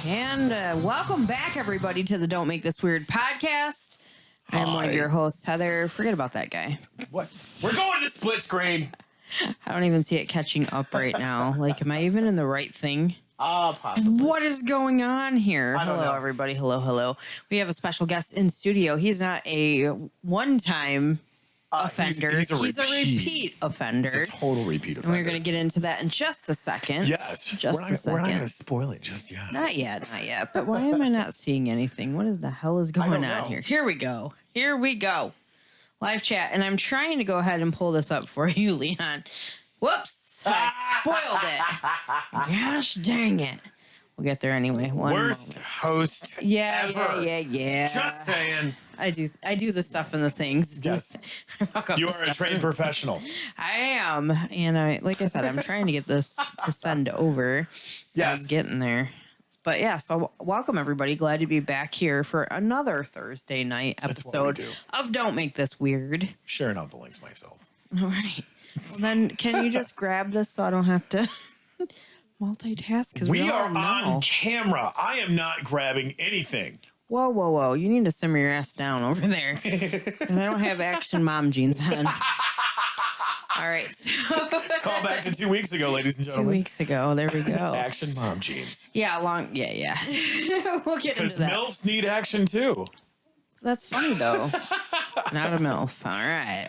And welcome back, everybody, to the Don't Make This Weird podcast. I am one of your hosts, Heather. Forget about that guy. What? We're going to split screen. I don't even see it catching up right now. Like, am I even in the right thing? Possibly. What is going on here? I don't know. Everybody. Hello. We have a special guest in studio. He's not a one-time offender. He's a repeat offender. He's a total repeat offender. And we're going to get into that in just a second. Yes. We're not going to spoil it just yet. Not yet. But why am I not seeing anything? What is the hell is going on here? Here we go. Live chat. And I'm trying to go ahead and pull this up for you, Leon. Whoops. I spoiled it. Gosh dang it. We'll get there anyway. Worst host ever. Yeah. Just saying. I do the stuff and the things. Yes. You are a trained professional. I am. And like I said, I'm trying to get this to send over. Yes. I'm getting there. But yeah, so welcome everybody. Glad to be back here for another Thursday night episode of Don't Make This Weird. Sharing out the links myself. All right. Well, then can you just grab this so I don't have to multitask? Because we are on camera. I am not grabbing anything. Whoa. You need to simmer your ass down over there. And I don't have action mom jeans on. All right. So Call back to 2 weeks ago, ladies and gentlemen. 2 weeks ago. There we go. Action mom jeans. Yeah, Yeah. We'll get into that. Because MILFs need action too. That's funny, though. Not a MILF. All right.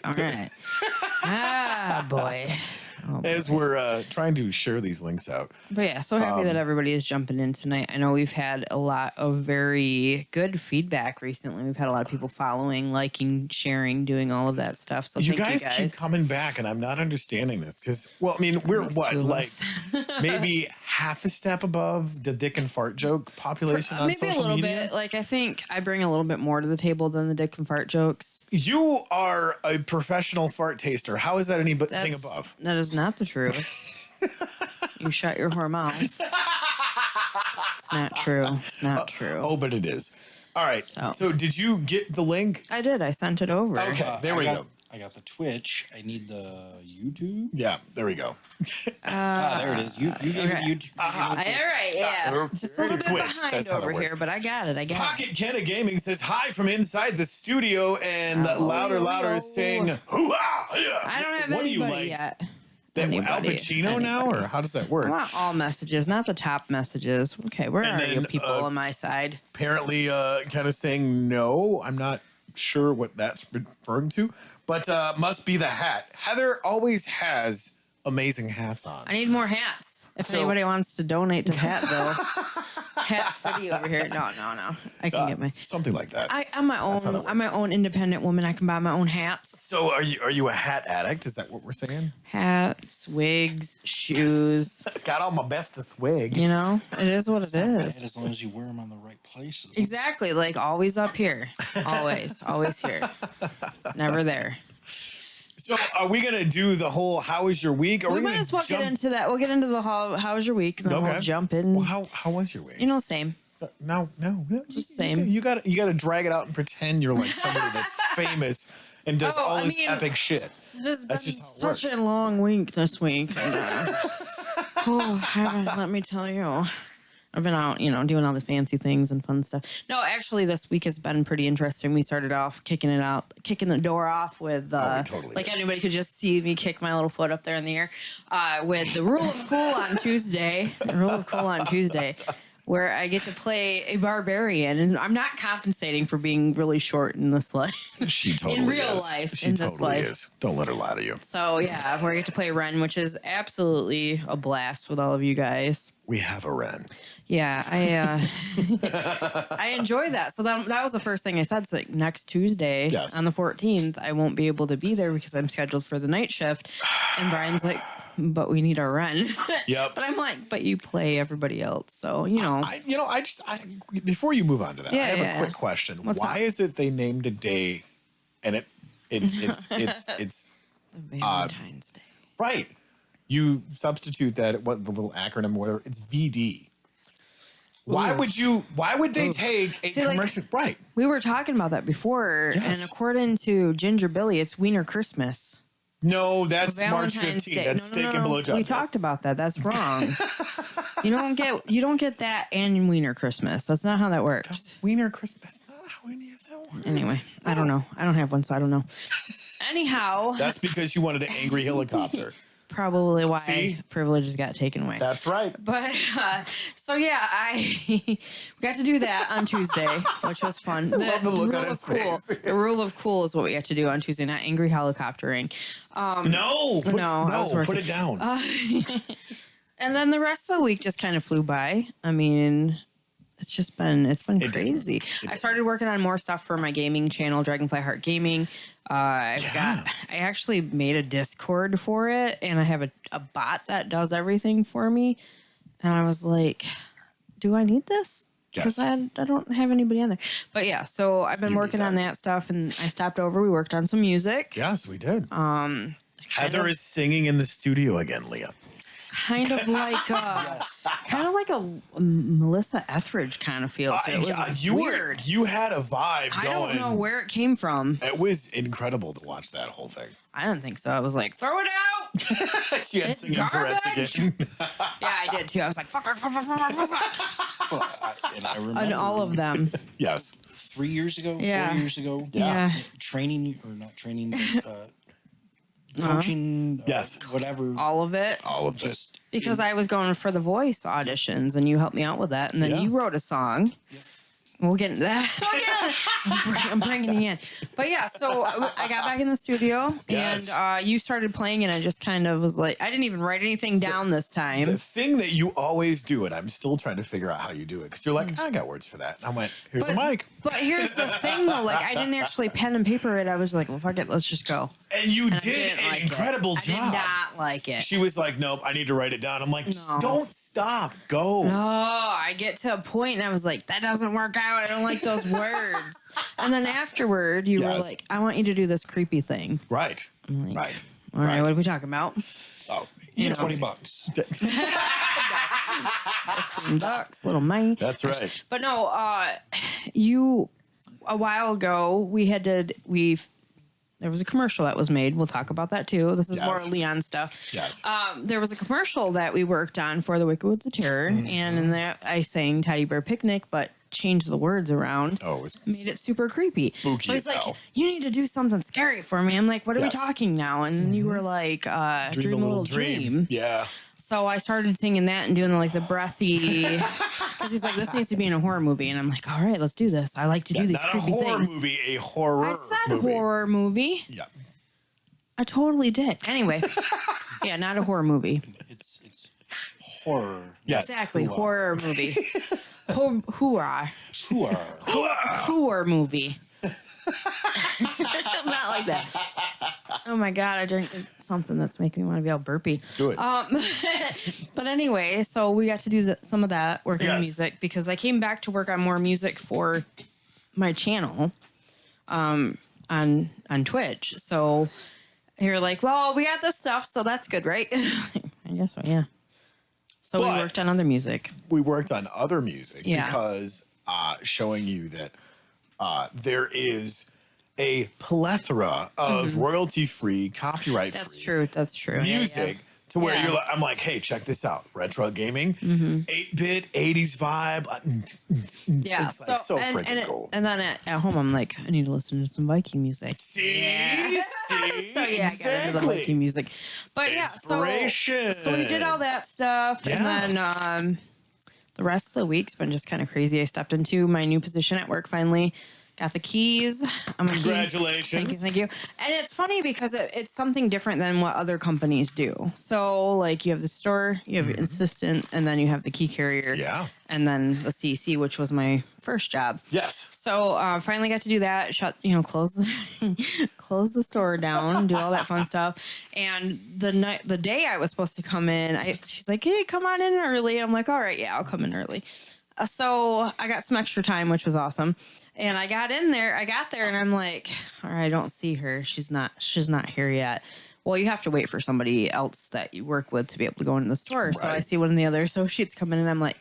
Ah, boy. As we're trying to share these links out. But yeah, so happy that everybody is jumping in tonight. I know we've had a lot of very good feedback recently. We've had a lot of people following, liking, sharing, doing all of that stuff. So you thank guys keep coming back, and I'm not understanding this because, well, I mean, we're what, like maybe half a step above the dick and fart joke population on maybe social a little media? bit. Like, I think I bring a little bit more to the table than the dick and fart jokes. You are a professional fart taster. How is that anything above? That is not the truth. You shut your whore mouth. It's not true. Oh, but it is. All right. So did you get the link? I did. I sent it over. Okay. There we go. I got the Twitch. I need the YouTube. Yeah, there we go. There it is. You gave it YouTube. All right, yeah. Just a little bit behind over here, but I got it. Pocket Kenna Gaming says hi from inside the studio, and louder is sayah, hoo-ah! I don't have anybody yet. Al Pacino now, or how does that work? I want all messages, not the top messages. Okay, where are you people on my side? Apparently, kind of saying no. I'm not sure what that's referring to, but must be the hat. Heather always has amazing hats on. I need more hats. If anybody wants to donate to Hatville, Hat City over here. No. I can get my something like that. I'm my own independent woman. I can buy my own hats. So are you a hat addict? Is that what we're saying? Hats, wigs, shoes. Got all my best to swig. You know, it is what it is. As long as you wear them on the right places. Exactly. Like always up here. Always here. Never there. So are we going to do the whole how was your week? We might as well get into that. We'll get into the how was your week, and then we'll jump in. Well, how was your week? You know, same. No. Just same. You got to drag it out and pretend you're like somebody that's famous and does all this epic shit. That's just how it works. Such a long week this week. Let me tell you. I've been out, doing all the fancy things and fun stuff. No, actually, this week has been pretty interesting. We started off kicking the door off with, anybody could just see me kick my little foot up there in the air, with the Rule of Cool on Tuesday. Where I get to play a barbarian, and I'm not compensating for being really short in this life. She totally in real life. She totally is. Don't let her lie to you. So yeah, where I get to play Ren, which is absolutely a blast with all of you guys. We have a Ren. Yeah, I enjoy that. So that was the first thing I said. It's like next Tuesday on the 14th, I won't be able to be there because I'm scheduled for the night shift. And Brian's like, but we need our Ren. Yep. But I'm like, but you play everybody else, so before you move on to that, I have a quick question. Why is it they named a day, and it's Valentine's Day? Right. You substitute that the little acronym, whatever. It's VD. Why would they take a commercial? Right. We were talking about that before, and according to Ginger Billy, it's Wiener Christmas. No, that's March Valentine's 15th. Day. That's steak and blowjob. We day. talked about that. That's wrong. you don't get that and Wiener Christmas. That's not how that works. Wiener Christmas. That's not how any of that works. Anyway, I don't know. I don't have one, so I don't know. Anyhow, That's because you wanted an angry helicopter. probably why See? privileges got taken away. That's right. But so yeah, we got to do that on Tuesday, which was fun. Love the look on rule his of cool. face. The rule of cool is what we got to do on Tuesday, not angry helicoptering. No, I was working. put it down. And then the rest of the week just kind of flew by. I mean, it's been crazy. I started working on more stuff for my gaming channel, Dragonfly Heart Gaming. I actually made a Discord for it, and I have a bot that does everything for me. And I was like, do I need this? Because I don't have anybody on there. But yeah, so I've been working on that stuff, and I stopped over. We worked on some music. Yes, we did. Heather is singing in the studio again, Leah. Kind of like a Melissa Etheridge kind of feel. It was weird. You had a vibe I going. don't know where it came from. It was incredible to watch that whole thing. I didn't think so. I was like, throw it out. She had It's singing Tourette's garbage. again. Yeah, I did too. I was like, fuck. And I remember And all of them. Yes. 3 years ago, Yeah. 4 years ago. Yeah. Training or not training, coaching. Yes. Whatever. All of it. All of Just Because I was going for the voice auditions and you helped me out with that. And then Yeah. you wrote a song. We'll get into that. I'm bringing it in. But yeah, so I got back in the studio Yes. and you started playing and I just kind of was like, I didn't even write anything down this time. The thing that you always do, and I'm still trying to figure out how you do it, because you're like, I got words for that. And I went, here's a mic. But here's the thing though, like I didn't actually pen and paper it. I was like, well, fuck it, let's just go. And you And I did didn't an like incredible it. job. I did not like it. She was like, nope, I need to write it down. I'm like, No. don't stop. Go. No, I get to a point and I was like, that doesn't work out. I don't like those words. And then afterward, you were Yes. like, I want you to do this creepy thing. Right. like, Right. All right, what are we talking about? Oh, you know. know, $20. $15, little money. that's right. But no, a while ago, there was a commercial that was made. We'll talk about that too. This is Yes. more Leon stuff. Yes. There was a commercial that we worked on for the Wicked Woods of Terror, and in that I sang Teddy Bear Picnic, but changed the words around. Oh, it was Made it super creepy. Spooky So he's as like, hell. you need to do something scary for me. I'm like, what are we Yes. talking now? And you were like, dream a little dream. Yeah. So I started singing that and doing like the breathy. Because he's like, this needs to be in a horror movie, and I'm like, all right, let's do this. I like to do these Not a creepy horror things. movie, a horror I said movie. horror movie. Yeah. I totally did. Anyway, yeah, not a horror movie. It's horror. Yes. Exactly, Hoo-ah. horror movie. Hoorah. Hoo-ah. Horror movie. Not like that. Oh my god, I drank something that's making me want to be all burpy. Do it. But anyway, so we got to do some of that working on Yes. music because I came back to work on more music for my channel on Twitch. So you're like, well, we got this stuff, so that's good, right? I guess so, yeah. So But- we worked on other music. We worked on other music Yeah. because showing you that there is a plethora of royalty-free, copyright-free That's true. That's true. Yeah, music to where Yeah. you're like, I'm like, hey, check this out. Retro gaming, 8-bit, 80s vibe. Yeah. It's like so freaking cool. And then at home, I'm like, I need to listen to some Viking music. See? Yeah. See? So yeah, I got into the Viking music. But yeah, Inspiration. so we did all that stuff, Yeah. and then the rest of the week's been just kind of crazy. I stepped into my new position at work finally. Got the keys. Congratulations. Thank you. And it's funny because it's something different than what other companies do. So, like, you have the store, you have your assistant, and then you have the key carrier. Yeah. And then the CC, which was my first job. Yes. So, finally got to do that. Close the store down, do all that fun stuff. And the day I was supposed to come in, she's like, "Hey, come on in early." I'm like, "All right, yeah, I'll come in early." So I got some extra time, which was awesome. And I got there, and I'm like, all right, I don't see her. She's not here yet. Well, you have to wait for somebody else that you work with to be able to go into the store. So I Right. see one of the other associates come in, and I'm like,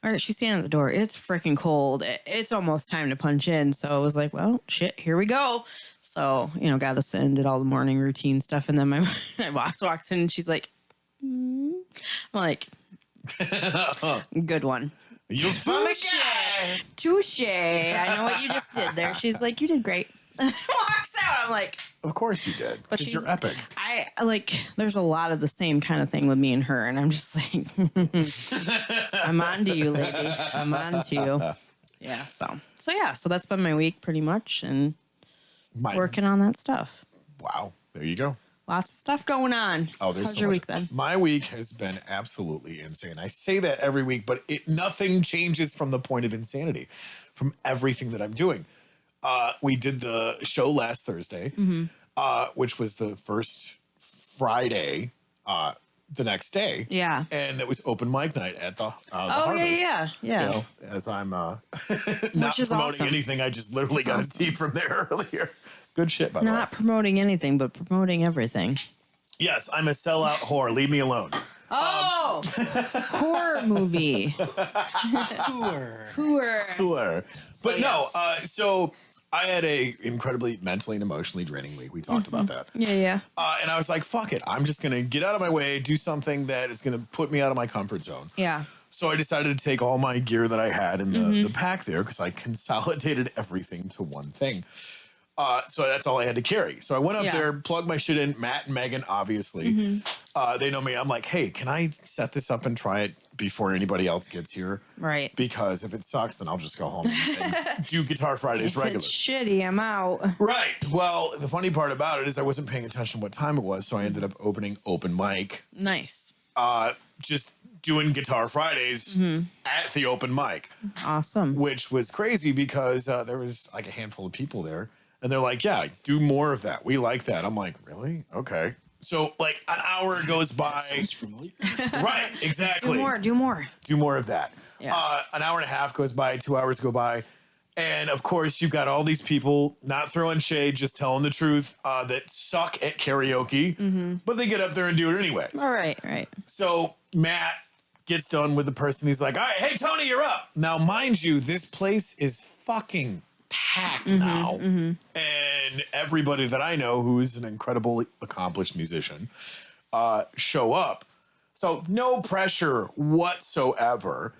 all right, she's standing at the door. It's freaking cold. It's almost time to punch in. So I was like, well, shit, here we go. So, got us in, did all the morning routine stuff. And then my boss walks in and she's like, I'm like, good one. You funny guy. Touche. I know what you just did there. She's like, you did great. Walks out. I'm like, Of course you did. but Because you're epic. I like, there's a lot of the same kind of thing with me and her. And I'm just like, I'm on to you, lady. I'm on to you. Yeah. So that's been my week pretty much. And working on that stuff. Wow. There you go. Lots of stuff going on. Oh, there's How's so your much. week been? My week has been absolutely insane. I say that every week, but nothing changes from the point of insanity, from everything that I'm doing. We did the show last Thursday, which was the first Friday, the next day. Yeah. And it was open mic night at the Oh, Harvest. yeah. You know, as I'm not is promoting awesome. anything, I just literally got a tea from there earlier. Good shit, by the way. Not promoting anything, but promoting everything. Yes, I'm a sellout whore. Leave me alone. Oh, horror movie. Horror. Sure. But no, so I had a incredibly mentally and emotionally draining week. We talked about that. Yeah. And I was like, fuck it. I'm just going to get out of my way, do something that is going to put me out of my comfort zone. Yeah. So I decided to take all my gear that I had in the pack there because I consolidated everything to one thing. So that's all I had to carry. So I went up there, plugged my shit in. Matt and Megan, obviously, they know me. I'm like, hey, can I set this up and try it before anybody else gets here? Right. Because if it sucks, then I'll just go home and do Guitar Fridays If regular. it's shitty, I'm out. Right. Well, the funny part about it is I wasn't paying attention to what time it was, so I ended up opening open mic. Nice. Just doing Guitar Fridays at the open mic. Awesome. Which was crazy because there was like a handful of people there. And they're like, yeah, do more of that. We like that. I'm like, really? Okay. So like an hour goes by. Sounds familiar. Right, exactly. Do more. Do more of that. Yeah. An hour and a half goes by, 2 hours go by. And of course, you've got all these people not throwing shade, just telling the truth that suck at karaoke, but they get up there and do it anyways. All right. So Matt gets done with the person. He's like, all right, hey, Tony, you're up. Now, mind you, this place is fucking packed now. And everybody that I know who is an incredibly accomplished musician show up. So no pressure whatsoever.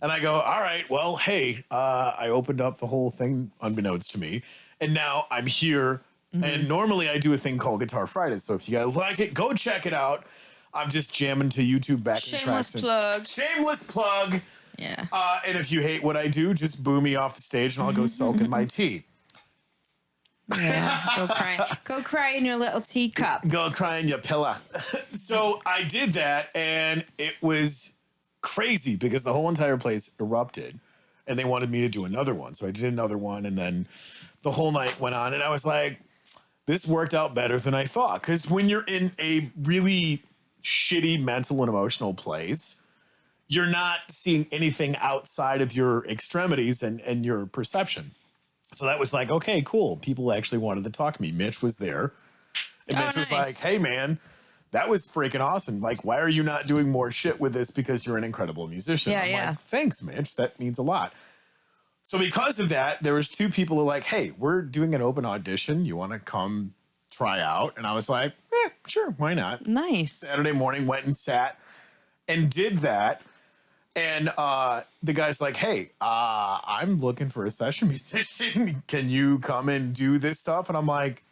And I go, all right, well, hey, I opened up the whole thing unbeknownst to me. And now I'm here. And normally I do a thing called Guitar Fridays. So if you guys like it, go check it out. I'm just jamming to YouTube backing tracks. Shameless plug. Yeah. And if you hate what I do, just boo me off the stage and I'll go sulk in my tea. Yeah. Go cry in your little teacup. Go cry in your pillow. So I did that and it was crazy because the whole entire place erupted and they wanted me to do another one. So I did another one and then the whole night went on and I was like, this worked out better than I thought. Because when you're in a really shitty mental and emotional place, you're not seeing anything outside of your extremities and your perception. So that was like, okay, cool. People actually wanted to talk to me. Mitch was there. And Mitch was like, hey, man, that was freaking awesome. Like, why are you not doing more shit with this? Because you're an incredible musician. I'm like, thanks, Mitch. That means a lot. So because of that, there was two people who were like, hey, we're doing an open audition. You want to come try out? And I was like, sure, why not? Nice. Saturday morning, went and sat and did that. And the guy's like, hey, I'm looking for a session musician. Can you come and do this stuff? And I'm like,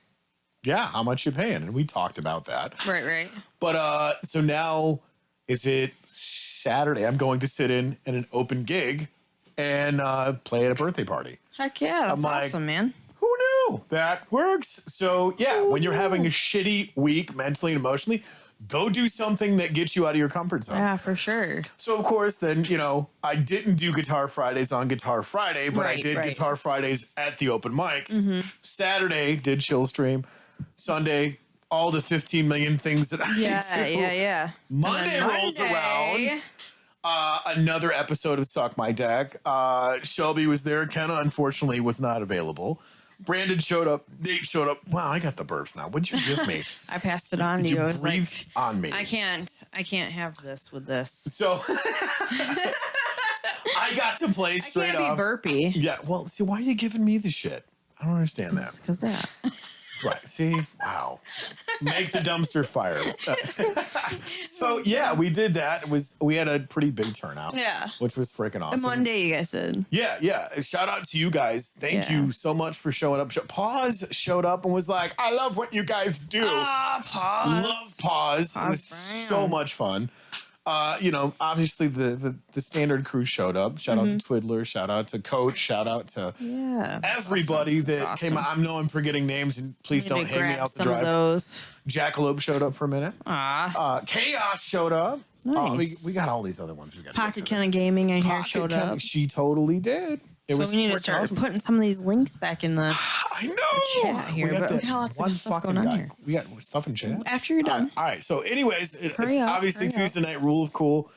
yeah, how much you paying? And we talked about that. Right. But so now is it Saturday? I'm going to sit in at an open gig and play at a birthday party. Heck yeah, that's awesome, man. Who knew that works? So yeah, when you're having a shitty week mentally and emotionally, go do something that gets you out of your comfort zone. Yeah, for sure. So, of course, then, I didn't do Guitar Fridays on Guitar Friday, but I did Guitar Fridays at the open mic. Saturday, did Chill Stream. Sunday, all the 15 million things that I do. Yeah. Monday rolls around. Another episode of Suck My Deck. Shelby was there. Kenna, unfortunately, was not available. Brandon showed up. Nate showed up. Wow, I got the burps now. What'd you give me? I passed it on to you. I was breathe like, on me. I can't have this with this. So I got to play straight I can't off. be burpy. Yeah. Well, see, why are you giving me the shit? I don't understand that. Because that. Right. See? Wow. Make the dumpster fire. So yeah, we did that. We had a pretty big turnout. Yeah. Which was freaking awesome. And one day you guys did. Yeah. Shout out to you guys. Thank you so much for showing up. Pause showed up and was like, I love what you guys do. Pause. Love Pause. It was so much fun. Obviously the standard crew showed up. Shout out to Twiddler. Shout out to Coach. Shout out to everybody that came out. I know I'm forgetting names, and please don't hang me out the drive. Those. Jackalope showed up for a minute. Chaos showed up. Nice. We got all these other ones. We got Pocket Ken Gaming, I hear, showed up. She totally did. We need to start putting some of these links back in the I know. chat here. But we got lots of stuff going on here. We got stuff in chat. After you're done. All right. So, anyways, Hurry Tuesday night rule of cool.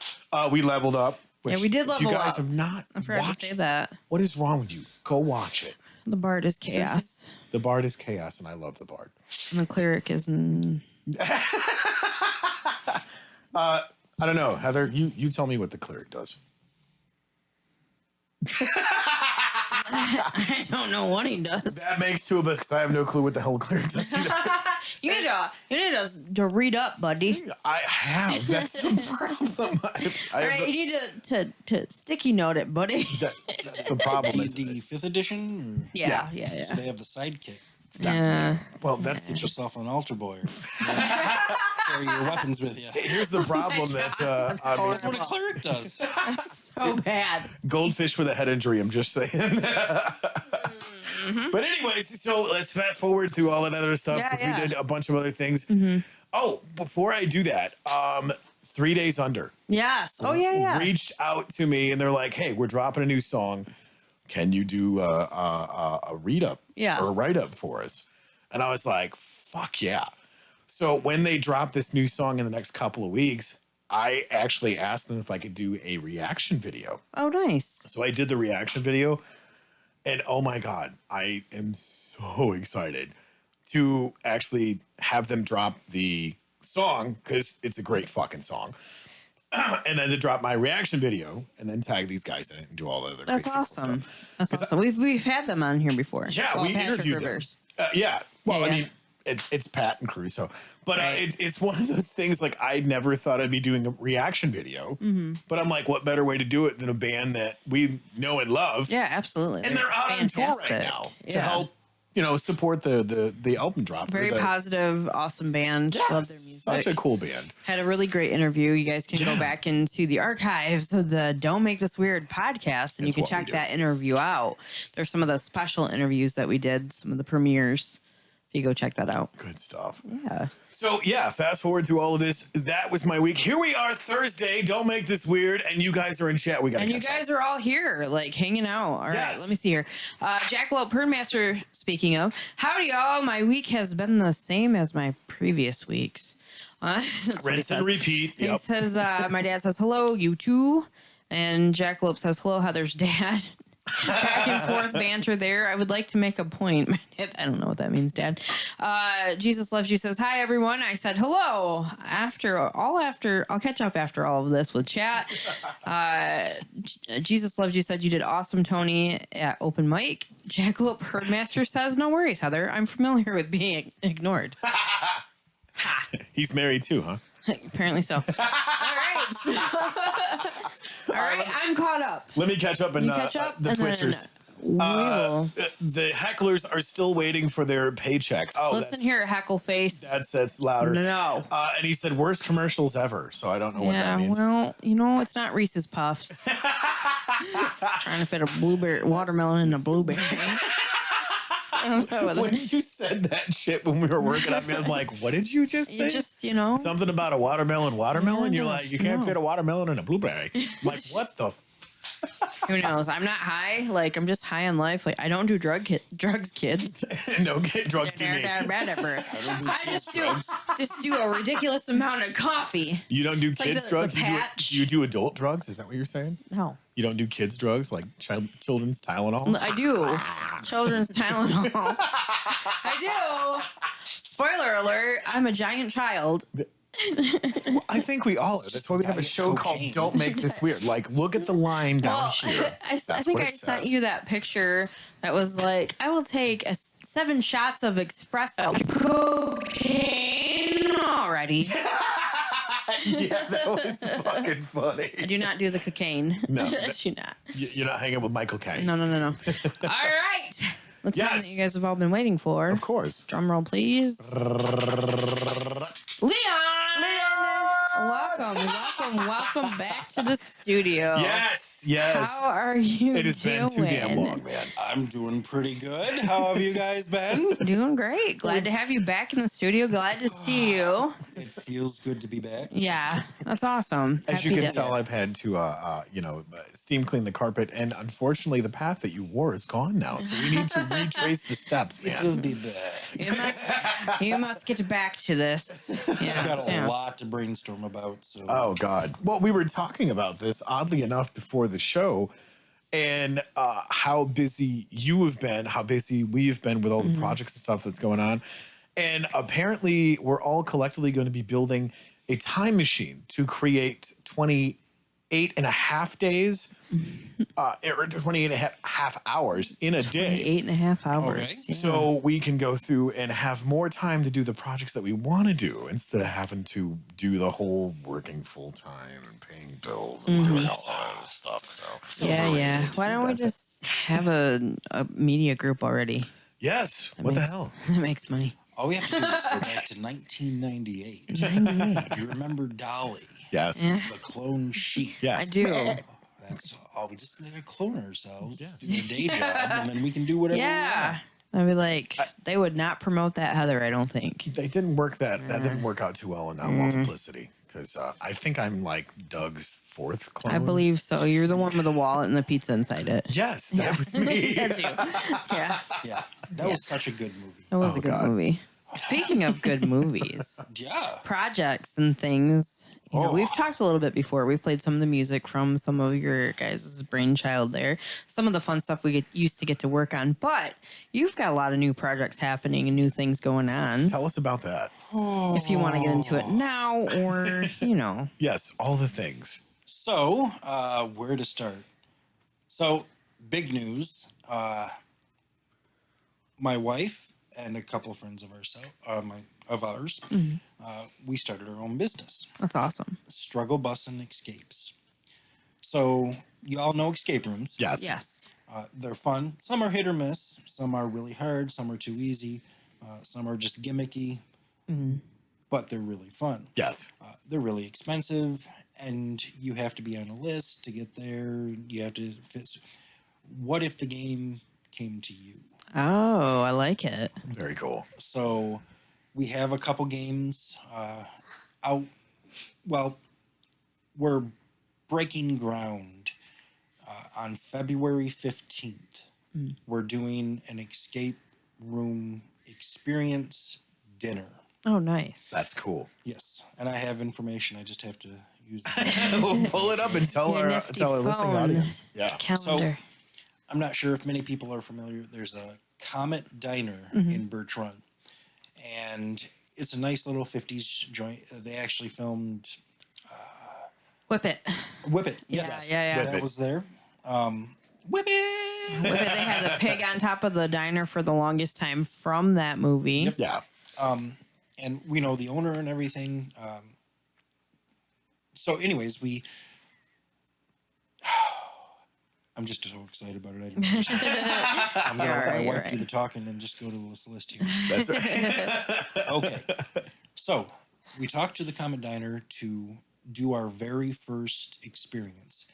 We leveled up. Yeah, we did level up. You guys have not I forgot to say that. What is wrong with you? Go watch it. The Bard is chaos. The Bard is chaos, and I love the Bard. And the Cleric is... I don't know. Heather, you tell me what the Cleric does. I don't know what he does. That makes two of us because I have no clue what the hell Cleric does. You need to read up, buddy. I have. That's the problem. All right, you need to sticky note it, buddy. That's the problem. The 5th edition? Or? Yeah. So they have the sidekick. Yeah. Well, that's Get yourself an altar boy. Carry your weapons with you. Here's the problem that That's what a cleric does. So bad. Goldfish with a head injury. I'm just saying. But anyways, so let's fast forward through all that other stuff because we did a bunch of other things. Oh, before I do that, 3 Days Under. Yes. Oh yeah. Reached out to me and they're like, "Hey, we're dropping a new song. Can you do a read up or a write up for us?" And I was like, "Fuck yeah!" So when they drop this new song in the next couple of weeks, I actually asked them if I could do a reaction video. Oh, nice. So I did the reaction video, and oh my God, I am so excited to actually have them drop the song because it's a great fucking song. And then to drop my reaction video and then tag these guys in it and do all the other crazy cool stuff. That's awesome. We've had them on here before. Yeah, we interviewed them. Well, I mean, it's Pat and crew. So, but it's one of those things. Like I never thought I'd be doing a reaction video, but I'm like, what better way to do it than a band that we know and love? Yeah, absolutely. And they're out on tour right now to help. Support the album drop. Very positive, awesome band. Yeah, love their music. Such a cool band. Had a really great interview. You guys can go back into the archives of the Don't Make This Weird podcast, and you can check that interview out. There's some of the special interviews that we did, some of the premieres. You go check that out. Good stuff. Yeah. So, fast forward through all of this. That was my week. Here we are Thursday. Don't make this weird. And you guys are in chat. And you guys are all here, like hanging out. All right, let me see here. Jackalope Pernmaster, speaking of. Howdy, y'all. My week has been the same as my previous weeks. Rinse and repeat. He says, my dad says, hello, you too. And Jackalope says, hello, Heather's dad. Back and forth banter there. I would like to make a point. I don't know what that means, Dad. Jesus Loves You says, hi, everyone. I said hello. I'll catch up after all of this with chat. Jesus Loves You said you did awesome, Tony, at open mic. Jackalope Herdmaster says, no worries, Heather. I'm familiar with being ignored. He's married too, huh? Apparently so. All right. All right, I'm caught up. Let me catch up in the Twitchers. The hecklers are still waiting for their paycheck. Oh, listen here, heckle face. That says louder. No. And he said worst commercials ever. So I don't know what that means. Well, it's not Reese's Puffs. Trying to fit a watermelon in a blueberry. I don't know. When you said that shit when we were working on me, I'm like, what did you just say? Something about a watermelon. You're like, you can't fit a watermelon in a blueberry. I'm like, what the Who knows? I'm not high. Like, I'm just high on life. Like, I don't do drugs, kids. No, get drugs to me. I just do a ridiculous amount of coffee. You don't do kids drugs? Do you do adult drugs? Is that what you're saying? No. You don't do kids drugs like children's Tylenol? I do. Children's Tylenol. I do. Spoiler alert, I'm a giant child. Well, I think we all are. That's why we have a show called Don't Make This Weird. Like, look at the line down here. I think I sent you that picture that was like, I will take a 7 shots of espresso. Cocaine already. Yeah, that was fucking funny. I do not do the cocaine. No. I do not. You're not hanging with Michael Caine. No. All right. The time that you guys have all been waiting for. Of course. Drum roll, please. Leon! Welcome back to the studio. Yes. How are you It has been too damn long, man. I'm doing pretty good. How have you guys been? Doing great. Glad to have you back in the studio. Glad to see you. It feels good to be back. Yeah, that's awesome. As you Happy can to- tell, I've had to, steam clean the carpet, and unfortunately, the path that you wore is gone now. So we need to retrace the steps, It will man. be back. You must get back to this. Yeah, I got a yeah. lot to brainstorm about. So Oh God! Well, we were talking about this oddly enough before the show, and how busy you have been, how busy we've been with all the projects and stuff that's going on, and apparently we're all collectively going to be building a time machine to create 28 and a half days, or 28 and a half hours in a day. 8.5 hours. Okay. Yeah. So we can go through and have more time to do the projects that we want to do instead of having to do the whole working full time and paying bills and doing all that other stuff. So yeah. Why don't we just have a media group already? yes, what the hell? That makes money. all we have to do is go back to 1998. 98. Do you remember Dolly? Yes. Yeah. The clone sheep. Yes. I do. That's all. We just need to clone ourselves, Yeah. do a day job, and then we can do whatever we Yeah. want. I'd be like, they would not promote that, Heather, I don't think. They didn't work that didn't work out too well in multiplicity because I think I'm like Doug's fourth clone. I believe so. You're the one with the wallet and the pizza inside it. Yes, that was me. That's you. Yeah. Yeah, that was such a good movie. That was Oh, a good God. movie. Speaking of good movies, Yeah. projects and things, you know, Oh. we've talked a little bit before. We played some of the music from some of your guys' brainchild there. Some of the fun stuff we used to get to work on. But you've got a lot of new projects happening and new things going on. Tell us about that. If you want to get into it now or, you know. Yes, all the things. So, where to start? So, big news. My wife and a couple of friends of ours, we started our own business, That's awesome. Struggle Bus and Escapes. So, you all know escape rooms. Yes. Yes. They're fun. Some are hit or miss. Some are really hard. Some are too easy. Some are just gimmicky. But they're really fun. Yes. They're really expensive, and you have to be on a list to get there. You have to fit. What if the game came to you? Oh, I like it. Very cool. So we have a couple games out. Well, we're breaking ground on February 15th. We're doing an escape room experience dinner. Oh, nice. That's cool. Yes, and I have information. I just have to use We'll pull it up and tell Your our nifty listening phone. audience. Yeah. Calendar. I'm not sure if many people are familiar. There's a Comet Diner in Birch Run, and it's a nice little 50s joint. They actually filmed Whip it. Whip It. Yes, Yeah. Whip that It. was there. Whip It. Whip it. They had the pig on top of the diner for the longest time from that movie. Yep. Yeah. And we know the owner and everything. So, anyways, I'm just so excited about it. I'm going to let my You're wife right. do the talking and just go to this list here. That's right. Okay. So we talked to the Comet Diner to do our very first experience.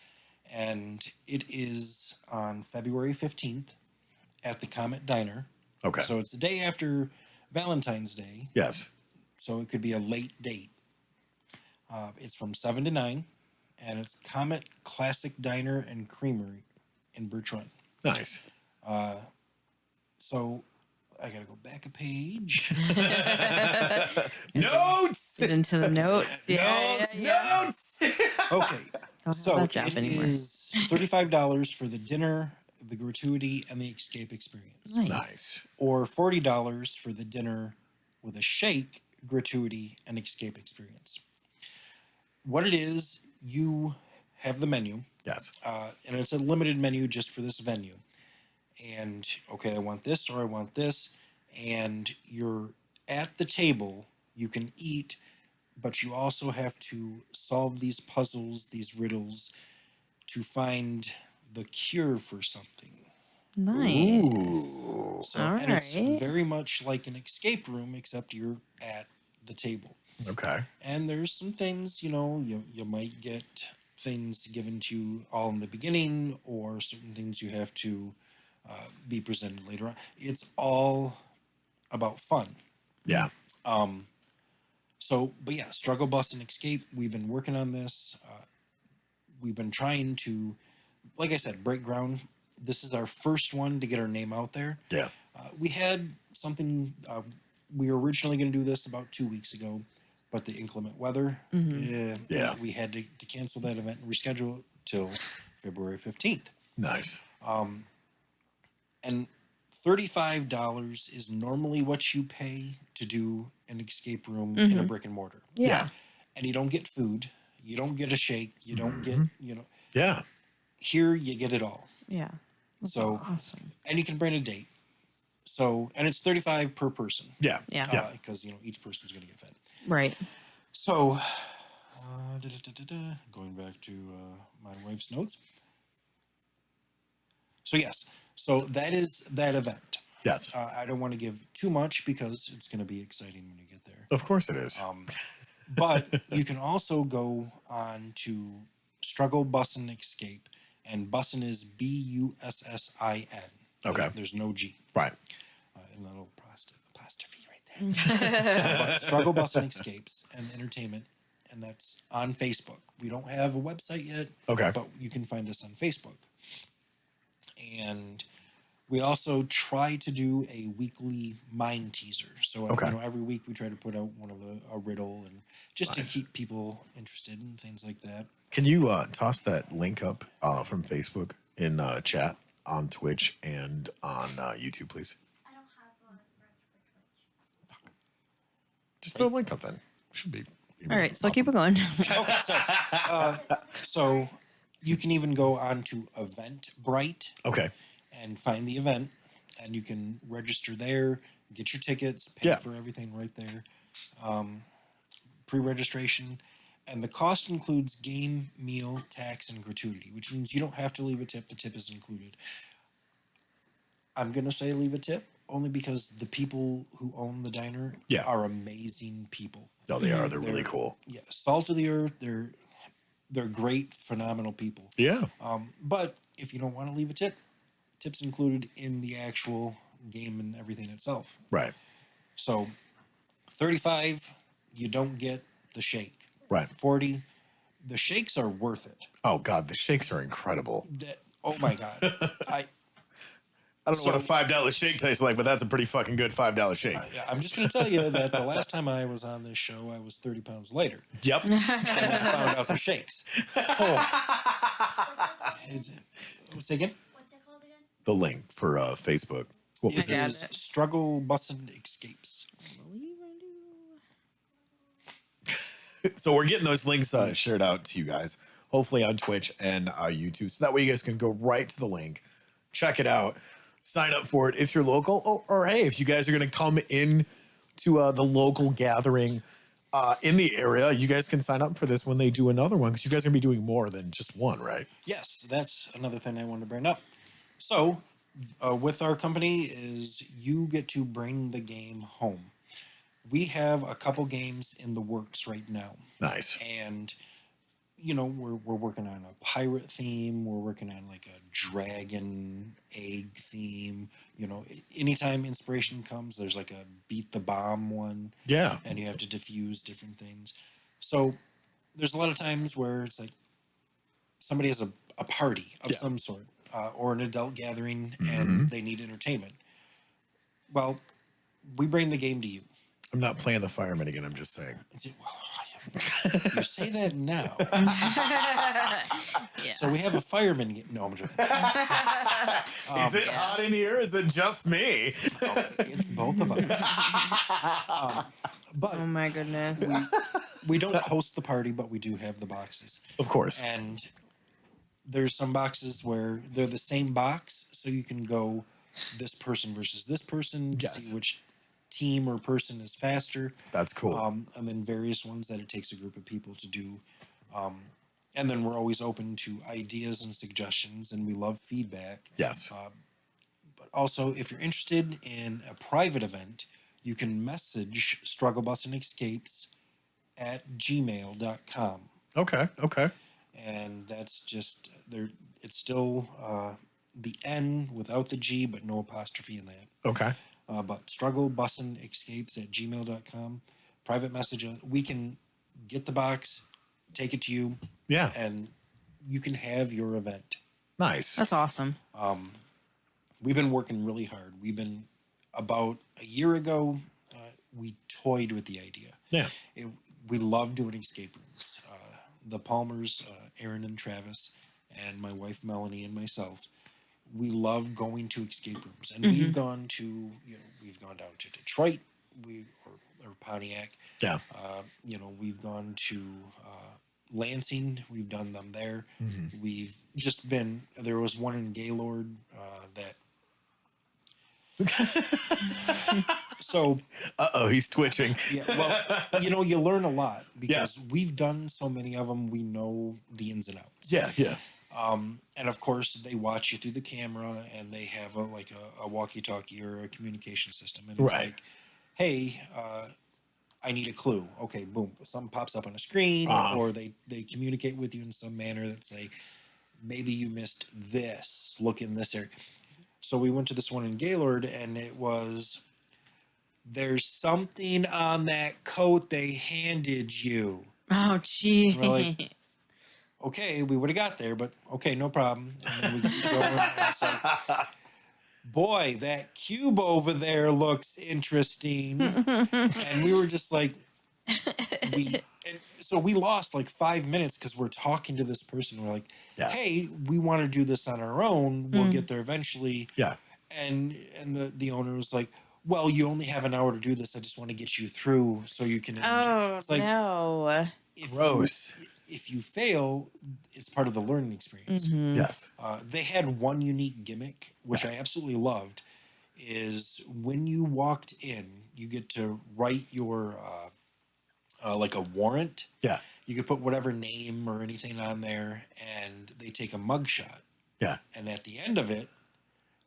And it is on February 15th at the Comet Diner. Okay. So it's the day after Valentine's Day. Yes. So it could be a late date. It's from 7 to 9. And it's Comet Classic Diner and Creamery in Birch Run. Nice. So I got to go back a page. Notes. Get into the notes. Yeah. Notes. Okay. Don't So have that it job anymore. is $35 for the dinner, the gratuity, and the escape experience. Nice. Or $40 for the dinner with a shake, gratuity, and escape experience. What it is, you have the menu, Yes. and it's a limited menu just for this venue. And, okay, I want this or I want this. and you're at the table, you can eat, but you also have to solve these puzzles, these riddles, to find the cure for something. Nice. Ooh. So, All and it's right. very much like an escape room, except you're at the table. Okay. And there's some things, you might get things given to you all in the beginning, or certain things you have to be presented later on. It's all about fun. Yeah. So, but yeah, Struggle, Bust, and Escape. We've been working on this. We've been trying to, like I said, break ground. This is our first one to get our name out there. Yeah. We had something, we were originally going to do this about 2 weeks ago, but the inclement weather, we had to cancel that event and reschedule it till February 15th. Nice. And $35 is normally what you pay to do an escape room in a brick and mortar. Yeah. And you don't get food. You don't get a shake. You don't get, Yeah. Here you get it all. Yeah. That's So, awesome. and you can bring a date. So, and it's $35 per person. Yeah. Yeah. Because, each person's going to get fed. Right. So, going back to my wife's notes. So, yes. So that is that event. Yes. I don't want to give too much because it's going to be exciting when you get there. Of course it is. But you can also go on to Struggle, Bussin', Escape. And Bussin' is Bussin. Okay. There's no G. Right. And a little apostrophe right there. But Struggle, Bussin', Escapes and Entertainment. And that's on Facebook. We don't have a website yet. Okay. But you can find us on Facebook. And we also try to do a weekly mind teaser. So every week we try to put out a riddle, and just to keep people interested in things like that. Can you toss that link up from Facebook in chat on Twitch and on YouTube, please? I don't have one for Twitch. Just throw a link up then. Should be. All right. So keep it going. Okay, so you can even go on to Eventbrite. Okay. And find the event, and you can register there, get your tickets, pay for everything right there. Pre-registration, and the cost includes game, meal, tax, and gratuity, which means you don't have to leave a tip. The tip is included. I'm gonna say leave a tip only because the people who own the diner are amazing people. No, they are. They're really cool. Yeah, salt of the earth. They're great, phenomenal people. Yeah. But if you don't want to leave a tip, tips included in the actual game and everything itself. Right. So, $35, you don't get the shake. Right. $40, the shakes are worth it. Oh God, the shakes are incredible. Oh my God, I don't know what a $5 shake tastes like, but that's a pretty fucking good $5 shake. I'm just going to tell you that the last time I was on this show, I was 30 pounds lighter. Yep. And I found out the shakes. Oh. Say again? What's it called again? The link for Facebook. What was It it? is Struggle, Bussin', Escapes. So we're getting those links shared out to you guys, hopefully on Twitch and YouTube. So that way you guys can go right to the link, check it out, sign up for it if you're local, or hey, if you guys are going to come in to the local gathering in the area, you guys can sign up for this when they do another one, because you guys are going to be doing more than just one, right? Yes, that's another thing I wanted to bring up. So, with our company is you get to bring the game home. We have a couple games in the works right now. Nice. And, we're working on a pirate theme. We're working on like a dragon egg theme. Anytime inspiration comes, there's like a beat the bomb one. Yeah. And you have to diffuse different things. So there's a lot of times where it's like somebody has a party of some sort or an adult gathering and they need entertainment. Well, we bring the game to you. I'm not playing the fireman again. I'm just saying. You say that now. Yeah. So we have a fireman game. No, I'm joking. Is it hot in here? Is it just me? It's both of us. But Oh my goodness. we don't host the party, but we do have the boxes. Of course. And there's some boxes where they're the same box, so you can go this person versus this person to Yes. see which team or person is faster. That's cool. And then various ones that it takes a group of people to do. And then we're always open to ideas and suggestions, and we love feedback. Yes. But also, if you're interested in a private event, you can message Struggle Bus and Escapes at gmail.com. Okay. And that's just there. It's still the N without the G, but no apostrophe in that. Okay. But Struggle Bus and Escapes at gmail.com. Private message. We can get the box, take it to you. Yeah. And you can have your event. Nice. That's awesome. We've been working really hard. We've been about a year ago. We toyed with the idea. Yeah. We love doing escape rooms. The Palmers, Aaron and Travis, and my wife Melanie and myself, we love going to escape rooms. And we've gone to, we've gone down to Detroit, or Pontiac. Yeah. We've gone to Lansing. We've done them there. Mm-hmm. We've just been. There was one in Gaylord that. So. He's twitching. Yeah. Well, you learn a lot because we've done so many of them. We know the ins and outs. Yeah. And of course, they watch you through the camera, and they have a walkie-talkie or a communication system, and it's Right. like, hey. I need a clue. Okay, boom. Something pops up on a screen, or they communicate with you in some manner that say, maybe you missed this. Look in this area. So we went to this one in Gaylord, and it was, there's something on that coat they handed you. Oh, gee. And we're like, okay, we would have got there, but okay, no problem. And then we keep going. And it's like, boy, that cube over there looks interesting. And we were just like, so we lost like 5 minutes because we're talking to this person. We're like, hey, we want to do this on our own. We'll get there eventually. Yeah. And the owner was like, well, you only have an hour to do this. I just want to get you through so you can. Oh, it's like, no. Gross. If you fail, it's part of the learning experience. Yes. They had one unique gimmick, which I absolutely loved, is when you walked in, you get to write your, like a warrant. Yeah. You could put whatever name or anything on there, and they take a mugshot. Yeah. And at the end of it,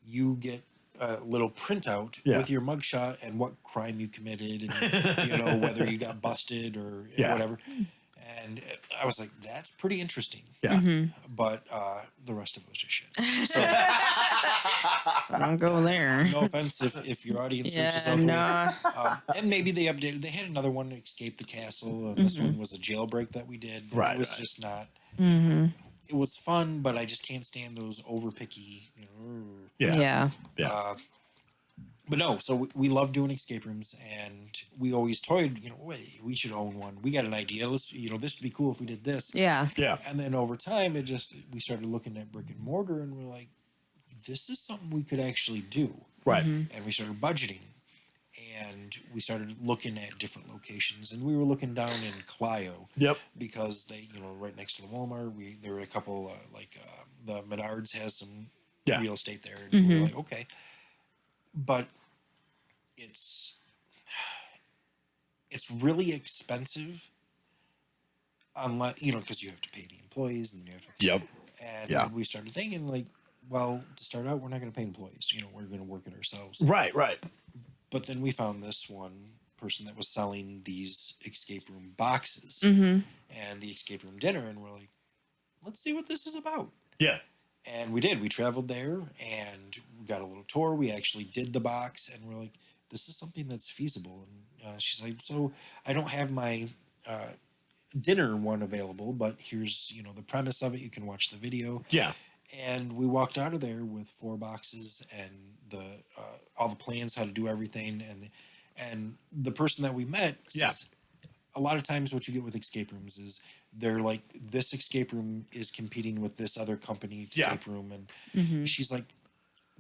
you get a little printout with your mugshot and what crime you committed, and whether you got busted or whatever. And I was like, that's pretty interesting. Yeah. But the rest of it was just shit. So, So don't go there. no offense if your audience reaches out. No. And maybe they updated. They had another one, Escape the Castle. And this one was a jailbreak that we did. Right. It was just not. It was fun, but I just can't stand those overpicky. Yeah. But no, so we love doing escape rooms, and we always toyed, wait, we should own one. We got an idea. Let's, this would be cool if we did this. Yeah. Yeah. And then over time, we started looking at brick and mortar, and we're like, this is something we could actually do. Right. And we started budgeting, and we started looking at different locations, and we were looking down in Clio. Yep. Because they, right next to the Walmart, there were a couple, the Menards has some real estate there, and we were like, okay. But it's really expensive unless, because you have to pay the employees and you have to, and we started thinking like, well, to start out, we're not going to pay employees, we're going to work it ourselves. Right. But then we found this one person that was selling these escape room boxes Mm-hmm. and the escape room dinner, and we're like, let's see what this is about. Yeah. And we did. We traveled there and we got a little tour. We actually did the box, and we're like, this is something that's feasible. And she's like, so I don't have my dinner one available, but here's, the premise of it. You can watch the video. Yeah. And we walked out of there with 4 boxes and all the plans, how to do everything. And the person that we met says, a lot of times what you get with escape rooms is they're like, this escape room is competing with this other company escape room. And she's like,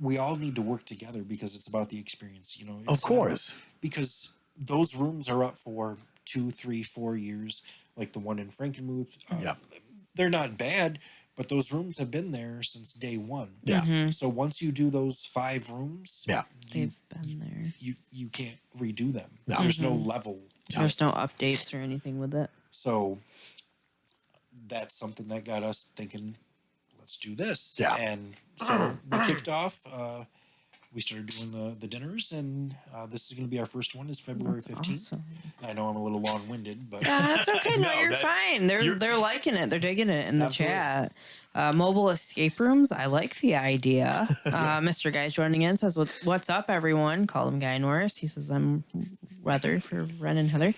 we all need to work together because it's about the experience, Of course. Because those rooms are up for 2, 3, 4 years, like the one in Frankenmuth. They're not bad, but those rooms have been there since day one. Yeah. So once you do those 5 rooms, Yeah. They've been there. you can't redo them. No. There's no level to There's it. no updates or anything with it. So that's something that got us thinking, let's do this. Yeah. And so we kicked off. We started doing the dinners, and this is going to be our first one. Is February 15th. Awesome. I know I'm a little long-winded, but That's okay. No, No, you're that- fine. They're liking it. They're digging it in the Absolutely. chat. Mobile escape rooms. I like the idea. Mr. Guy's joining in. Says, "What's up, everyone?" Call him Guy Norris. He says, "I'm weather for Ren and Heather."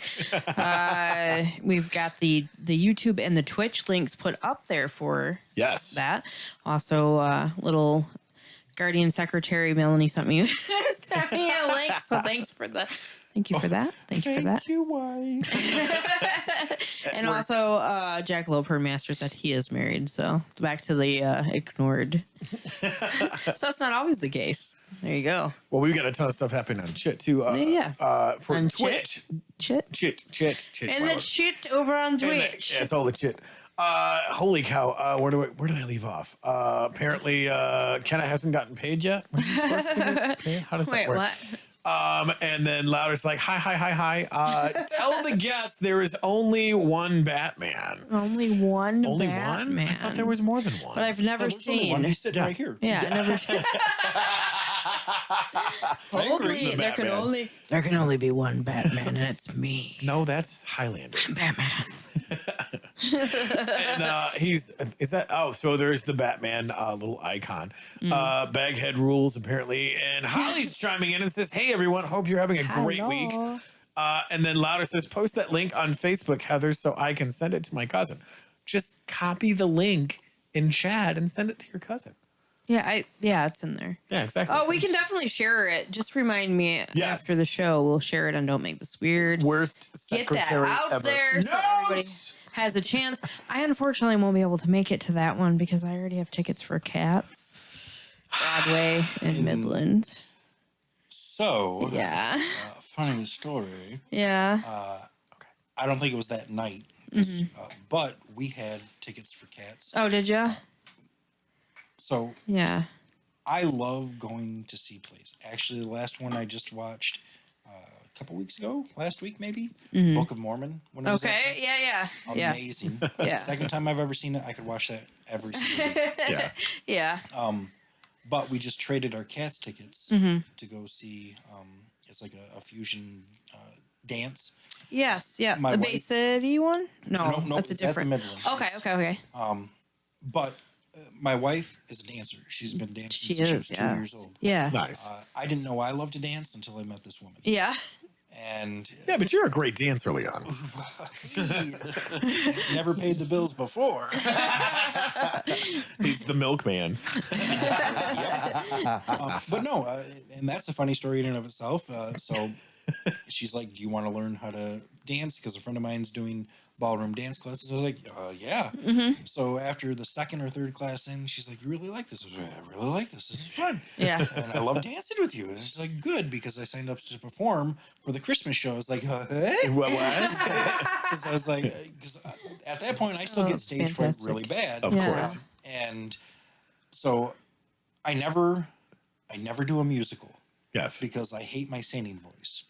We've got the YouTube and the Twitch links put up there for Yes. that. Also, little Guardian Secretary Melanie sent me a link. So thank you for that. Thank you for that. thank you, wife. And also, Jack Loper Master said he is married. So back to the ignored. So that's not always the case. There you go. Well, we've got a ton of stuff happening on Chit too. Yeah. For On Twitch. Chit. Chit. And Wow. the shit over on And Twitch. yeah, it's all the chit. Holy cow! Where did I leave off? Apparently, Kenna hasn't gotten paid yet. When he's supposed to get paid? How does Wait, that work? what? And then Louder's like, hi. Tell the guests there is only one Batman. Only one Only Batman. one? I thought there was more than one. But I've never There's only one. seen. He's sitting right here. Yeah, I never seen. agree. There can only be one Batman, and it's me, No, that's Highlander. Batman. And so there's the Batman little icon. Baghead rules apparently, and Holly's chiming in and says, "Hey everyone, hope you're having a great week." Hello. And then Louder says, "Post that link on Facebook, Heather, so I can send it to my cousin." Just copy the link in chat and send it to your cousin. Yeah, it's in there. Yeah, exactly. Oh, we can definitely share it. Just remind me Yes. after the show. We'll share it and don't make this weird. Worst Get that secretary out ever. there so everybody has a chance. I unfortunately won't be able to make it to that one because I already have tickets for Cats, Broadway, and Midland. So, Yeah. funny story. Yeah. I don't think it was that night, but we had tickets for Cats. Oh, did you? So Yeah. I love going to see plays. Actually, the last one I just watched a couple weeks ago, last week maybe, Book of Mormon. When it was Okay. Yeah. at. Yeah. Amazing. Yeah. Second time I've ever seen it. I could watch that every single week. Yeah. Yeah. But we just traded our Cats tickets to go see. It's like a fusion dance. Yes. Yeah. My The wife- Bay City one? No, No, that's a it's at the different. Midland. Okay. It's- Okay. But my wife is a dancer. She's been dancing She since she is. was 2 Yeah. years old. Yeah. Nice. I didn't know I loved to dance until I met this woman. Yeah. And Yeah, but you're a great dancer, Leon. never paid the bills before. He's the milkman. But no, and that's a funny story in and of itself. So she's like, "Do you want to learn how to dance?" Because a friend of mine's doing ballroom dance classes. I was like, "Yeah." So after the second or third class in, she's like, "You really like this?" I was like, "I really like this. This is fun." Yeah. And I love dancing with you. And she's like, "Good," because I signed up to perform for the Christmas show. I was like, "Hey." What? Because I was like, because at that point I still Oh, get stage fright fantastic. really bad. Of Yeah. course. And so I never do a musical Yes. because I hate my singing voice.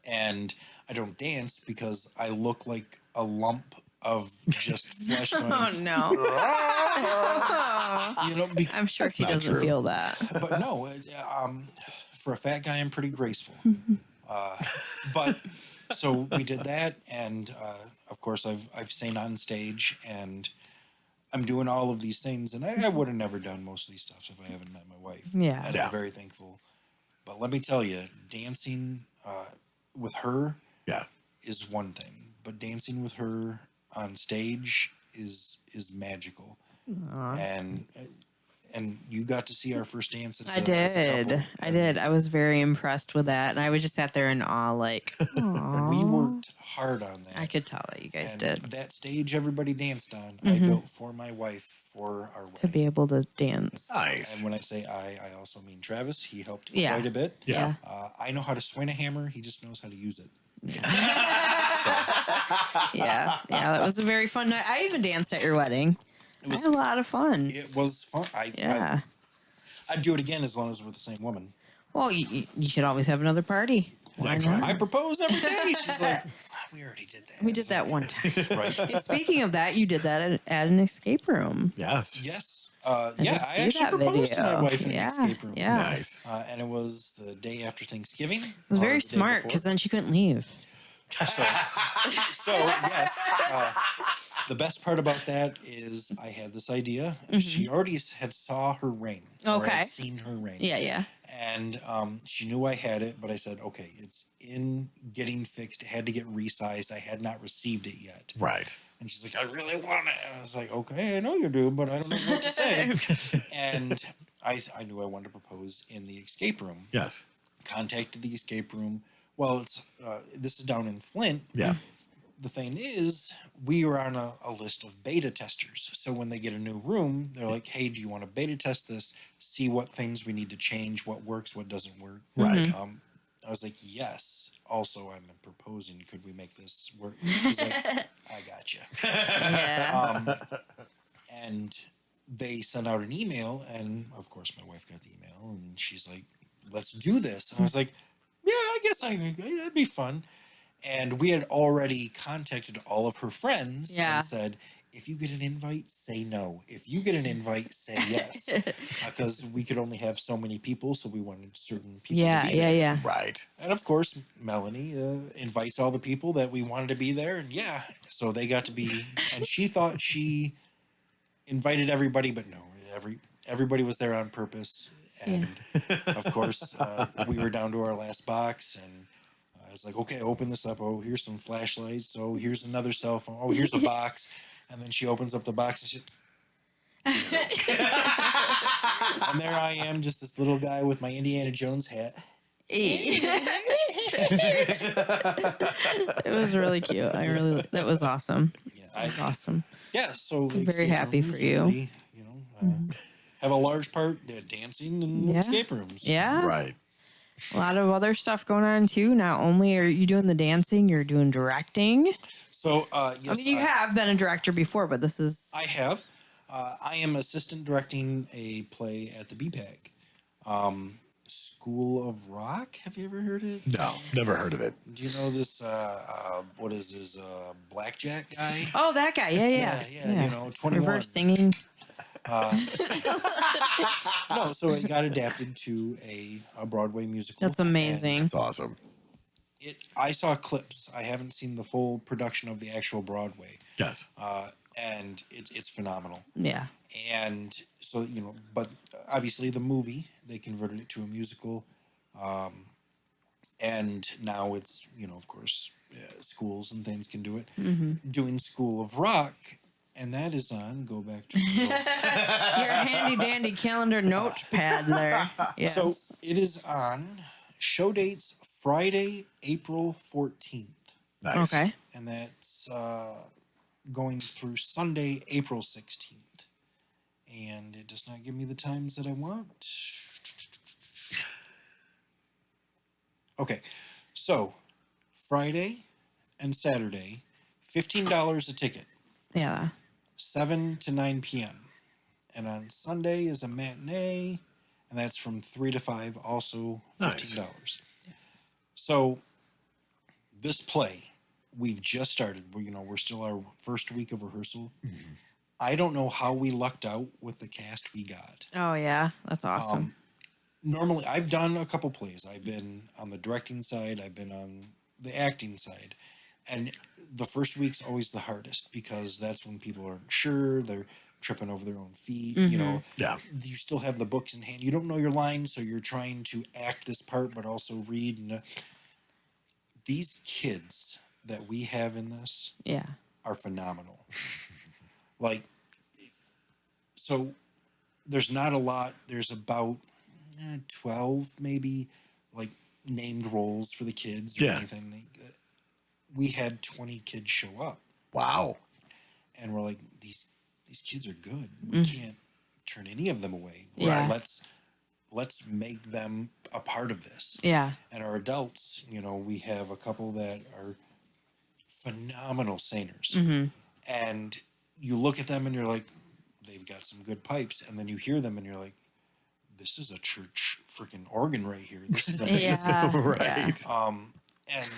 And I don't dance because I look like a lump of just flesh going, Oh no. you know, I'm sure he not doesn't true. feel that. but no, for a fat guy, I'm pretty graceful. But so we did that, and of course, I've sang on stage, and I'm doing all of these things, and I would have never done most of these stuff if I haven't met my wife. Yeah. And Yeah. I'm very thankful. But let me tell you, dancing with her Yeah. is one thing, but dancing with her on stage is magical. And you got to see our first dance. As I a couple, did. I and did. I was very impressed with that. And I was just sat there in awe, like, aw. We worked hard on that. I could tell that you guys and did that stage everybody danced on, I built for my wife for our wedding. to be able to dance. Nice. And when I say I also mean Travis. He helped Yeah. quite a bit. Yeah. I know how to swing a hammer. He just knows how to use it. Yeah. Yeah. That was a very fun night. I even danced at your wedding. I had a lot of fun. It was fun. Yeah. I'd do it again as long as we're with the same woman. Well, you could always have another party. Why That's not? right. I propose every day. She's like, we already did that. We did that one time. Right. Hey, speaking of that, you did that at an escape room. Yes. Yes. did I see actually that proposed to my video. wife in an Yeah, escape room. yeah. Nice. And it was the day after Thanksgiving. It was very smart because then she couldn't leave. So yes, the best part about that is I had this idea. She already had saw her ring. Or Okay. had seen her ring. Yeah, yeah. And she knew I had it, but I said, okay, it's in getting fixed. It had to get resized. I had not received it yet. Right. And she's like, I really want it. And I was like, okay, I know you do, but I don't know what to say. And I knew I wanted to propose in the escape room. Yes. Contacted the escape room. Well, it's this is down in Flint. Yeah. The thing is, we were on a list of beta testers. So when they get a new room, they're like, hey, do you want to beta test this? See what things we need to change, what works, what doesn't work. Right. I was like, yes. Also, I'm proposing. Could we make this work? He's like, I got you. Yeah. And they sent out an email, and of course, my wife got the email, and she's like, let's do this. And I was like, yeah, I guess that'd be fun. And we had already contacted all of her friends and said, if you get an invite, say no. If you get an invite, say yes. Because we could only have so many people, so we wanted certain people to be there. Yeah. Right. And of course, Melanie invites all the people that we wanted to be there. And so they got to be, and she thought she invited everybody, but no, everybody was there on purpose. And of course, we were down to our last box, and I was like, okay, open this up. Oh, here's some flashlights. Oh, here's another cell phone. Oh, here's a box. And then she opens up the box and and there I am, just this little guy with my Indiana Jones hat. It was really cute. That was awesome. Yeah, That was awesome. Yeah, so I'm very happy for you. Really, have a large part dancing in escape rooms. Yeah. Right. A lot of other stuff going on too. Not only are you doing the dancing, you're doing directing. So, yes, I mean, you have been a director before, but this is... I have. I am assistant directing a play at the BPAC. School of Rock. Have you ever heard it? No, never heard of it. Do you know this, what is his, blackjack guy? Oh, that guy. Yeah. You know, 21. Reverse singing. No, so it got adapted to a Broadway musical. That's amazing. That's awesome. I saw clips. I haven't seen the full production of the actual Broadway. Yes. And it's phenomenal. Yeah. And so, but obviously the movie, they converted it to a musical. And now it's, of course, schools and things can do it. Doing School of Rock, and that is on, go back to Your handy dandy calendar notepad there. Yes. So it is on show dates Friday, April 14th. Nice. Okay. And that's going through Sunday, April 16th. And it does not give me the times that I want. Okay, so Friday and Saturday, $15 a ticket, Yeah. 7 to 9 p.m. And on Sunday is a matinee, and that's from 3 to 5, also $15. Nice. So this play, we've just started. We're still our first week of rehearsal. I don't know how we lucked out with the cast we got. Oh, yeah. That's awesome. Normally, I've done a couple plays. I've been on the directing side. I've been on the acting side. And the first week's always the hardest because that's when people aren't sure. They're tripping over their own feet. Yeah. You still have the books in hand. You don't know your lines, so you're trying to act this part, but also read. And, these kids that we have in this are phenomenal. So there's not a lot. There's about 12 maybe named roles for the kids or anything. We had 20 kids show up. Wow. And we're like, these kids are good. We can't turn any of them away. Yeah. Let's make them a part of this. Yeah. And our adults, we have a couple that are phenomenal singers. And you look at them and you're like, they've got some good pipes, and then you hear them and you're like, this is a church freaking organ right here. This is amazing. Yeah. Right. And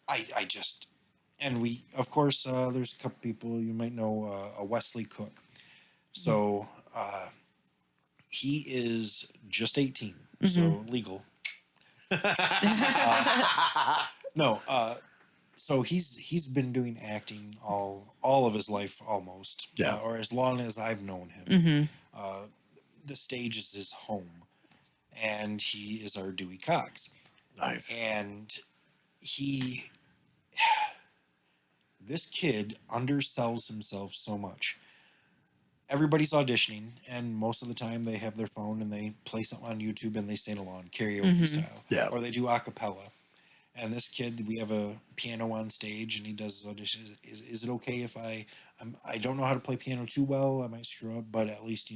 I just, and we, of course, there's a couple people you might know, a Wesley Cook. So he is just 18, so legal. No, so he's been doing acting all of his life almost, or as long as I've known him. The stage is his home, and he is our Dewey Cox. Nice. And this kid undersells himself so much. Everybody's auditioning, and most of the time they have their phone and they play something on YouTube and they sing along, karaoke style. Yeah. Or they do a cappella. And this kid, we have a piano on stage, and he does his audition. Is it okay if I don't know how to play piano too well? I might screw up, but at least,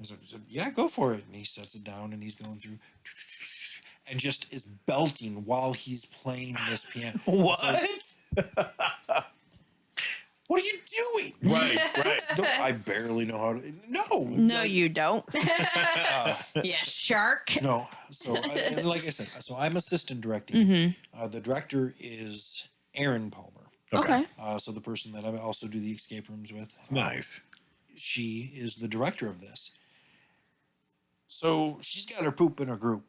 so, yeah, go for it. And he sets it down, and he's going through and just is belting while he's playing this piano. What? What are you doing? Right. I barely know how to. No, you don't. Yeah, shark. No. So, and like I said, so I'm assistant directing. The director is Erin Palmer. Okay. So the person that I also do the escape rooms with. Nice. She is the director of this. So she's got her poop in her group.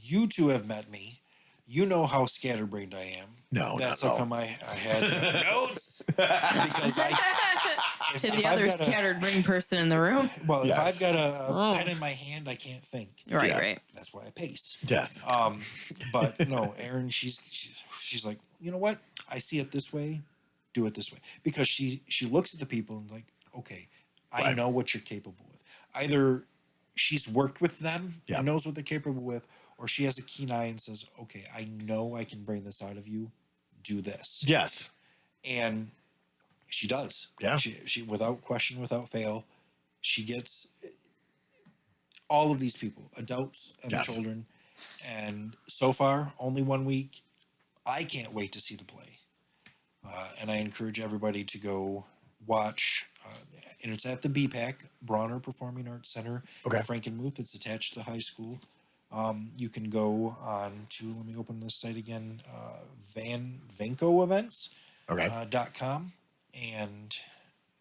You two have met me. You know how scatterbrained I am. No, that's not how at come I had notes because To the other scattered brain person in the room. Well, if I've got a pen in my hand, I can't think. Right. That's why I pace. Yes. But no, Erin, she's like, you know what? I see it this way. Do it this way, because she looks at the people and like, okay, I know what you're capable with. Either she's worked with them and knows what they're capable with, or she has a keen eye and says, okay, I know I can bring this out of you. Do this. Yes. And she does. Yeah. She without question, without fail, she gets all of these people, adults and children. And so far, only 1 week. I can't wait to see the play. And I encourage everybody to go watch. And it's at the BPAC, Bronner Performing Arts Center, in Frankenmuth. It's attached to the high school. You can go on to, let me open this site again, vancoevents.com. And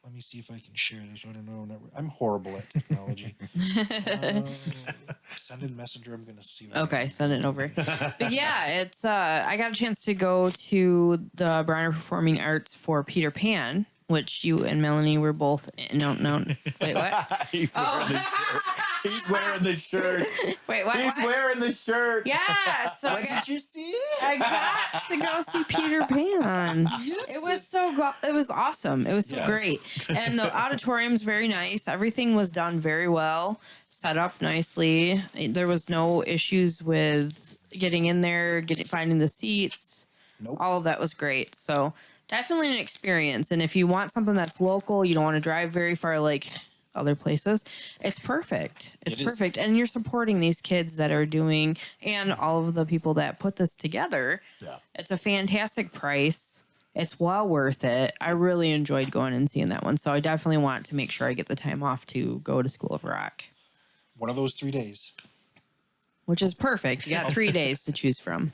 let me see if I can share this. I don't know. I'm horrible at technology. Send in Messenger. I'm going to see. Send it over. But yeah, it's I got a chance to go to the Bronner Performing Arts for Peter Pan, which you and Melanie were both. No. Wait, what? He's wearing the shirt. He's wearing the shirt. Wait, what? He's wearing the shirt. Yeah. So What did you see? I got to go see Peter Pan. Yes. It was it was awesome. It was so great. And the auditorium's very nice. Everything was done very well, set up nicely. There was no issues with getting in there, finding the seats. Nope. All of that was great. So definitely an experience. And if you want something that's local, you don't want to drive very far like other places, it's perfect. It's perfect. And you're supporting these kids that are doing, and all of the people that put this together. Yeah. It's a fantastic price. It's well worth it. I really enjoyed going and seeing that one. So I definitely want to make sure I get the time off to go to School of Rock. One of those 3 days. Which is perfect. You got 3 days to choose from.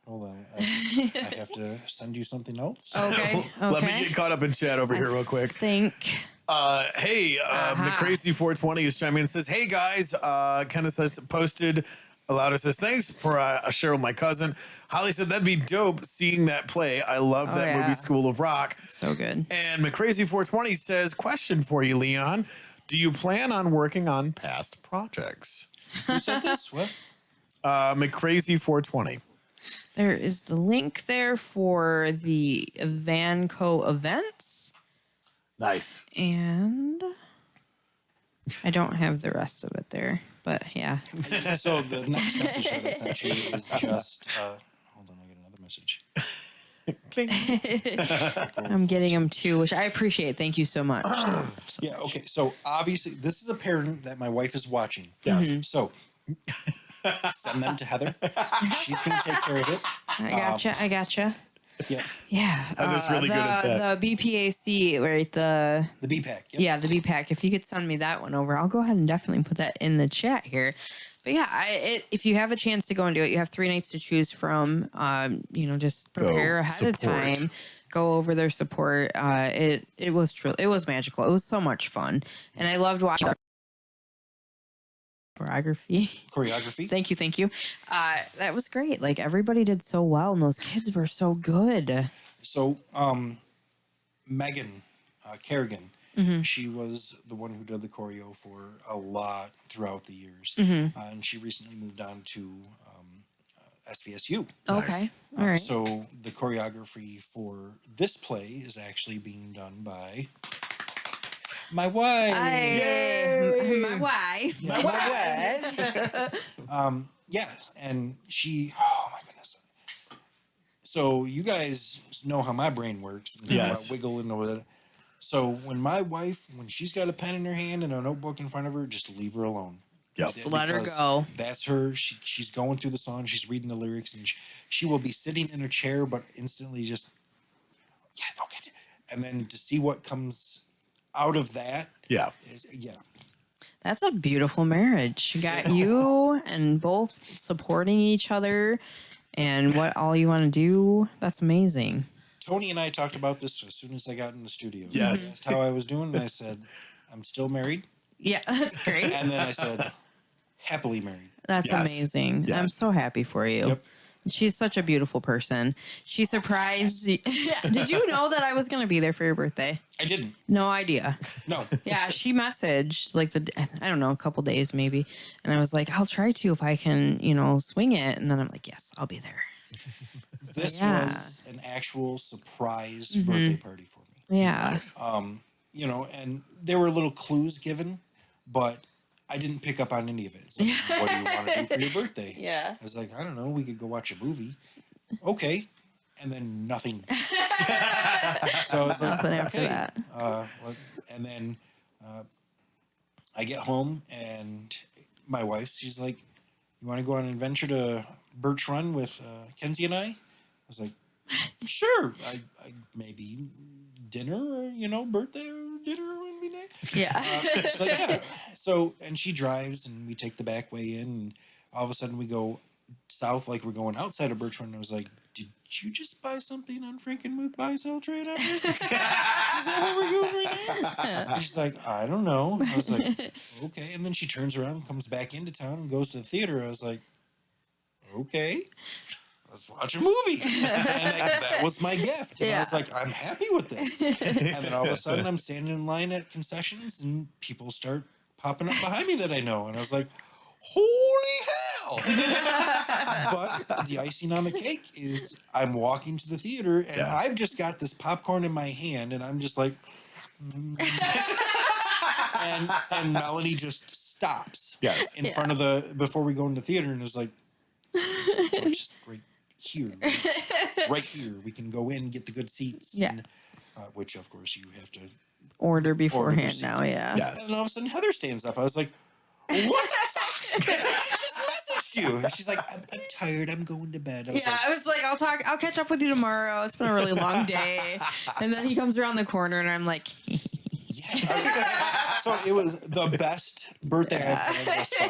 Hold on. I have to send you something else. Okay. Let me get caught up in chat over here real quick. Hey, the Crazy 420 is chiming in and says, hey guys, Kenneth says posted. Louder says, thanks for a share with my cousin. Holly said, that'd be dope seeing that play. I love that movie, School of Rock. So good. And McCrazy 420 says, question for you, Leon. Do you plan on working on past projects? Who said this? What? McCrazy 420. There is the link there for the Vanco events. Nice. And I don't have the rest of it there, but yeah. So the next message that I sent you is just, hold on, I get another message. I'm getting them too, which I appreciate. Thank you so much. Yeah, okay. So obviously, this is a parent that my wife is watching. Yes. So send them to Heather. She's going to take care of it. I gotcha. Yeah. Yeah. I'm just really good at that. The BPAC, right? The BPAC. Yep. Yeah, the BPAC. If you could send me that one over, I'll go ahead and definitely put that in the chat here. But yeah, if you have a chance to go and do it, you have 3 nights to choose from. Just prepare ahead of time. Go over their support. It was magical. It was so much fun, and I loved watching choreography. Thank you. That was great. Like everybody did so well, and those kids were so good. So, Megan Kerrigan, she was the one who did the choreo for a lot throughout the years, and she recently moved on to SVSU. Okay, all right. So the choreography for this play is actually being done by my wife. My wife. My wife. Yeah, and she. Oh my goodness. So you guys know how my brain works. And Yes. How I wiggle and all that. So when she's got a pen in her hand and a notebook in front of her, just leave her alone. Yep. Just let her Because go. That's her. She's going through the song. She's reading the lyrics, and she will be sitting in her chair, but instantly just get it. And then to see what comes out of that. Yeah. That's a beautiful marriage. You got you and both supporting each other and what all you want to do. That's amazing. Tony and I talked about this as soon as I got in the studio. Yes. He asked how I was doing, and I said, I'm still married. Yeah, that's great. And then I said, happily married. That's amazing. Yes. I'm so happy for you. Yep. She's such a beautiful person. She surprised. Did you know that I was going to be there for your birthday? I didn't. No idea. No. Yeah, she messaged like I don't know, a couple days maybe. And I was like, I'll try to if I can, swing it. And then I'm like, yes, I'll be there. This Yeah. was an actual surprise birthday party for me. Yeah. And there were little clues given, but I didn't pick up on any of it. It's like, what do you want to do for your birthday? Yeah. I was like, I don't know. We could go watch a movie. Okay. And then nothing. So I was like, Nothing after that. And then I get home and my wife, she's like, you want to go on an adventure to Birch Run with Kenzie and I was like, sure. I maybe dinner or, birthday or dinner would be nice. Yeah. She's like, yeah. So, and she drives and we take the back way in and all of a sudden we go south like we're going outside of Birch Run. And I was like, did you just buy something on Frankenmuth Buy Sell Trade? Is that what we're doing right now? And she's like, I don't know. I was like, okay. And then she turns around, comes back into town and goes to the theater. I was like, okay, let's watch a movie. And that was my gift. And I was like, I'm happy with this. And then all of a sudden I'm standing in line at concessions and people start popping up behind me that I know. And I was like, holy hell. But the icing on the cake is I'm walking to the theater and I've just got this popcorn in my hand and I'm just like, and Melanie just stops in front of before we go into the theater and is like, just right here, right here. We can go in and get the good seats. Yeah. And, which, of course, you have to Order beforehand now, yeah. And all of a sudden, Heather stands up. I was like, what the fuck? I just messaged you. And she's like, I'm tired. I'm going to bed. I was like, I'll catch up with you tomorrow. It's been a really long day. And then he comes around the corner and I'm like, So it was the best birthday I've had thus far.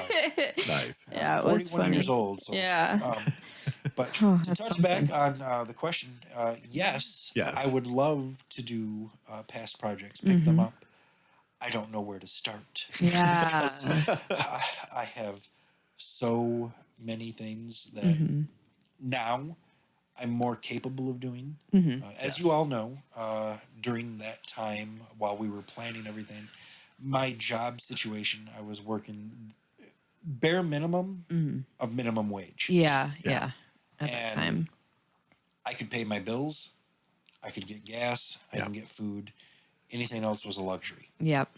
Nice. Yeah, it was 41 funny. years old. So, Yeah. But to touch back on the question, yes, I would love to do past projects, pick them up. I don't know where to start. Yeah. Because I have so many things that now I'm more capable of doing. As you all know, during that time while we were planning everything, my job situation, I was working bare minimum of minimum wage. Yeah. At that time. I could pay my bills. I could get gas. I can get food. Anything else was a luxury. Yep.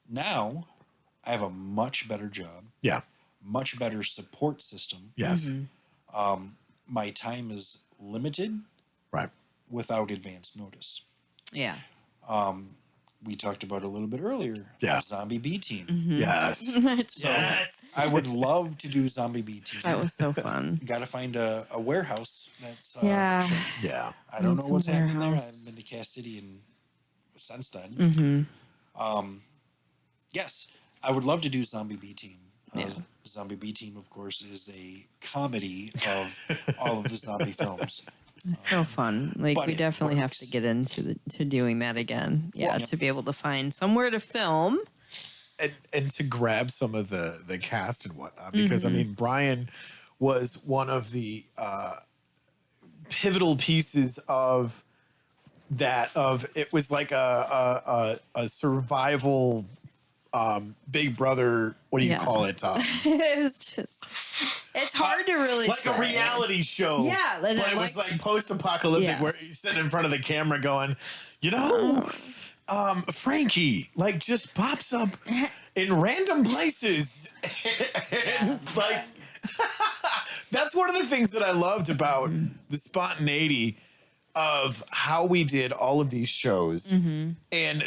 Now, I have a much better job. Yeah. Much better support system. Yes. My time is limited. Right. Without advance notice. Yeah. we talked about a little bit earlier. Yeah. Zombie B Team. Yes. So I would love to do Zombie B Team. That was so fun. Got to find a warehouse that's Yeah. shut. Yeah. I don't Need know what's some happening there. I warehouse. haven't been to Cass City since then. Yes, I would love to do Zombie B Team. Zombie B Team, of course, is a comedy of all of the zombie films. It's so fun. Like But we it definitely have works. to get into to doing that again. Yeah, Well, to be able to find somewhere to film. And to grab some of the cast and whatnot, because I mean, Brian was one of the pivotal pieces of that. It was like a survival Big Brother. What do you Yeah. call it? It was just. It's hard to really Like a say. reality show. Yeah, but and it was like post-apocalyptic, Yes. where he's sitting in front of the camera going, you know, Frankie like just pops up in random places. And, like that's one of the things that I loved about the spontaneity of how we did all of these shows, and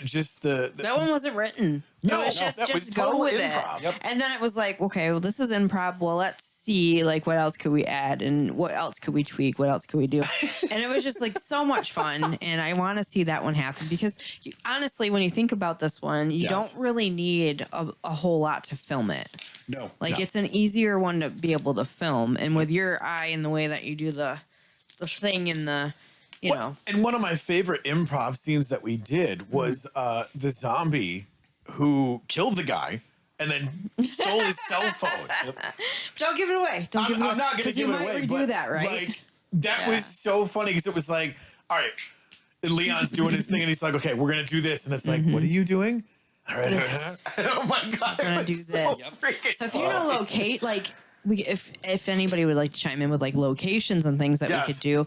just the That one wasn't written. No, it was no, just, that was just go total with improv. it. Yep. And then it was like, okay, well, this is improv. Well, let's see, like, what else could we add and what else could we tweak? What else could we do? And it was just like so much fun. And I want to see that one happen because honestly, when you think about this one, you Yes. don't really need a whole lot to film it. No. Like, No. it's an easier one to be able to film. And with your eye and the way that you do the thing and the, you know. And one of my favorite improv scenes that we did was the zombie who killed the guy and then stole his cell phone. Don't give it away. Don't give it away. I'm not going to 'Cause give you it might away. redo But that, right? Like, that was so funny because it was like, all right, and Leon's doing his thing and he's like, okay, we're going to do this. And it's like, what are you doing? All right. Oh my God. We're gonna it do was this. So freaking So if you're gonna funny. locate, like if anybody would like to chime in with like locations and things that Yes. we could do,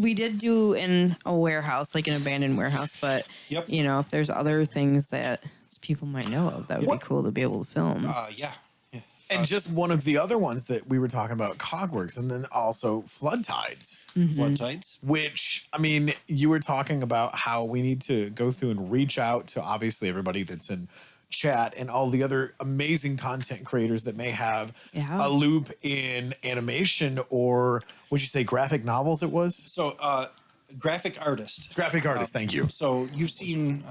we did do in a warehouse, like an abandoned warehouse. But Yep. you know, if there's other things that people might know of, that would be cool to be able to film. Yeah. Yeah. And just one of the other ones that we were talking about, Cogworks, and then also Flood Tides. Flood Tides. Which, I mean, you were talking about how we need to go through and reach out to obviously everybody that's in chat and all the other amazing content creators that may have Yeah. a loop in animation or would you say graphic novels it was? So, graphic artist. Graphic artist, thank you. So you've seen,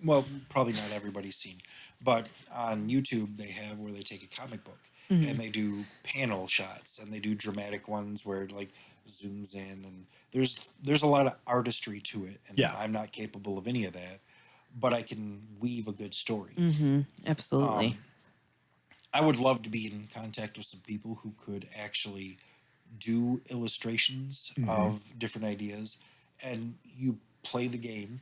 well, probably not everybody's seen, but on YouTube they have where they take a comic book and they do panel shots and they do dramatic ones where it like zooms in and there's a lot of artistry to it. And Yeah. I'm not capable of any of that, but I can weave a good story. Absolutely. I would love to be in contact with some people who could actually do illustrations of different ideas and you play the game.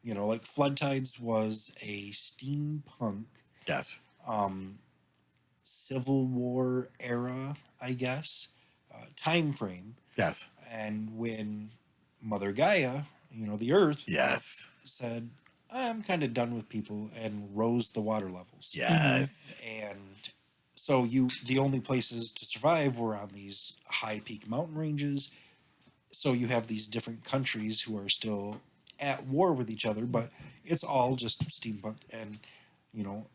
You know, like Flood Tides was a steampunk Yes. Civil War era, I guess, time frame. Yes. And when Mother Gaia, you know, the Earth, Yes. said, I'm kind of done with people and rose the water levels. Yes. And so the only places to survive were on these high peak mountain ranges. So you have these different countries who are still at war with each other, but it's all just steampunk. And, you know,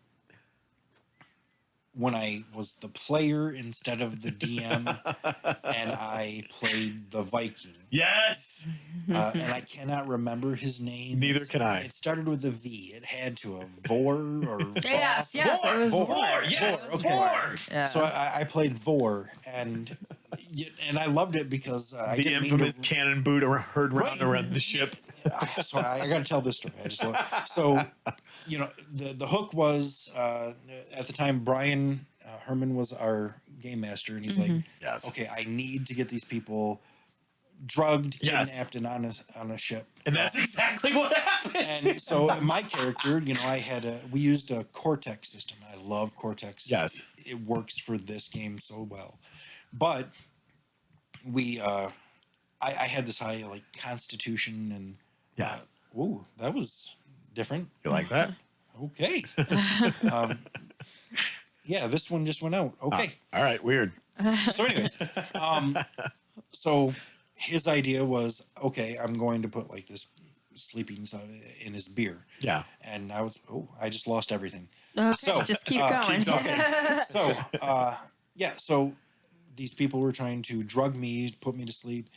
when I was the player instead of the DM and I played the Viking. Yes. And I cannot remember his name. Neither can I. It started with a V. It had to have Vor or Yes, Voth. yes, it was Vor, Vor. yes, Okay. Vor. Yeah. So I played Vor, and I loved it because I The didn't infamous mean to, cannon boot heard Right. around the ship. So I got to tell this story. I just love, so you know the hook was at the time Brian Herman was our game master, and he's like, Yes. okay, I need to get these people drugged, Yes. kidnapped, and on a ship. And that's exactly what happened. And so my character, you know, we used a Cortex system. I love Cortex. Yes. It works for this game so well. But I had this high like constitution and Yeah. ooh, that was different. You like that? Okay. Yeah, this one just went out. Okay. All right. Weird. So anyways, so his idea was, okay, I'm going to put like this sleeping in his beer. Yeah. And I just lost everything. Okay, So, just keep going. So, so these people were trying to drug me, put me to sleep.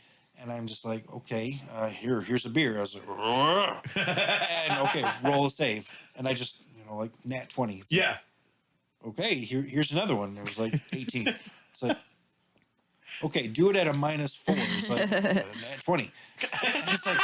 And I'm just like, okay, here's a beer. I was like, and okay, roll a save. And I just, like nat 20. It's like, Yeah. okay, here's another one. It was like 18. It's like, okay, do it at a -4. It's like nat 20. And it's like,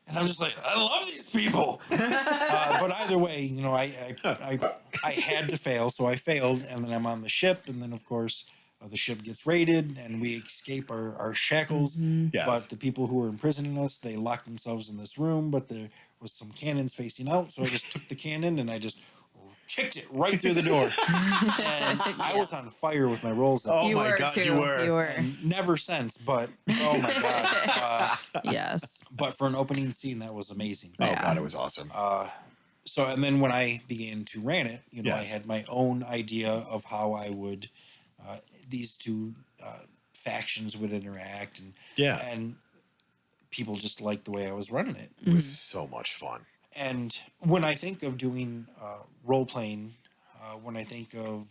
and I'm just like, I love these people. But either way, I had to fail, so I failed, and then I'm on the ship, and then of course the ship gets raided, and we escape our shackles. Yes. But the people who were imprisoning us, they locked themselves in this room, but there was some cannons facing out, so I just took the cannon and I just kicked it right through the door. And I was on fire with my rolls. Oh You my were God, too. you were. You were. And never since, but oh my God. Yes. But for an opening scene, that was amazing. Oh Yeah. God, it was awesome. So, and then when I began to ran it, I Yes. had my own idea of how I would, these two factions would interact, and people just liked the way I was running it. It was so much fun. And when I think of doing role playing, when I think of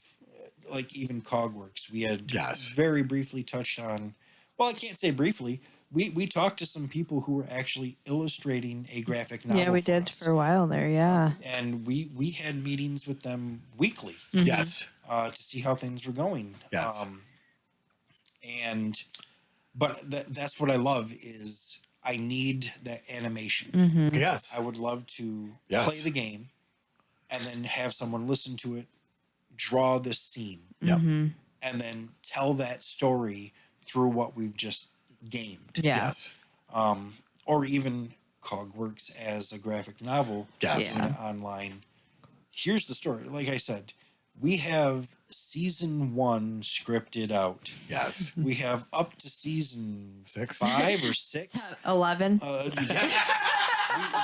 like even Cogworks, we had Yes. very briefly touched on. Well, I can't say briefly. We talked to some people who were actually illustrating a graphic novel. Yeah, we did us. for a while there. Yeah. And we had meetings with them weekly Yes. to see how things were going. Yes. But that's what I love is I need that animation. Mm-hmm. Yes. I would love to Yes. play the game and then have someone listen to it, draw the scene, Yep. Mm-hmm. and then tell that story through what we've just gamed. Yeah. Yes. Or even Cogworks as a graphic novel Yes. Yeah. online. Here's the story. Like I said, we have season 1 scripted out. Yes. We have up to season 6. 5 or 6. 11.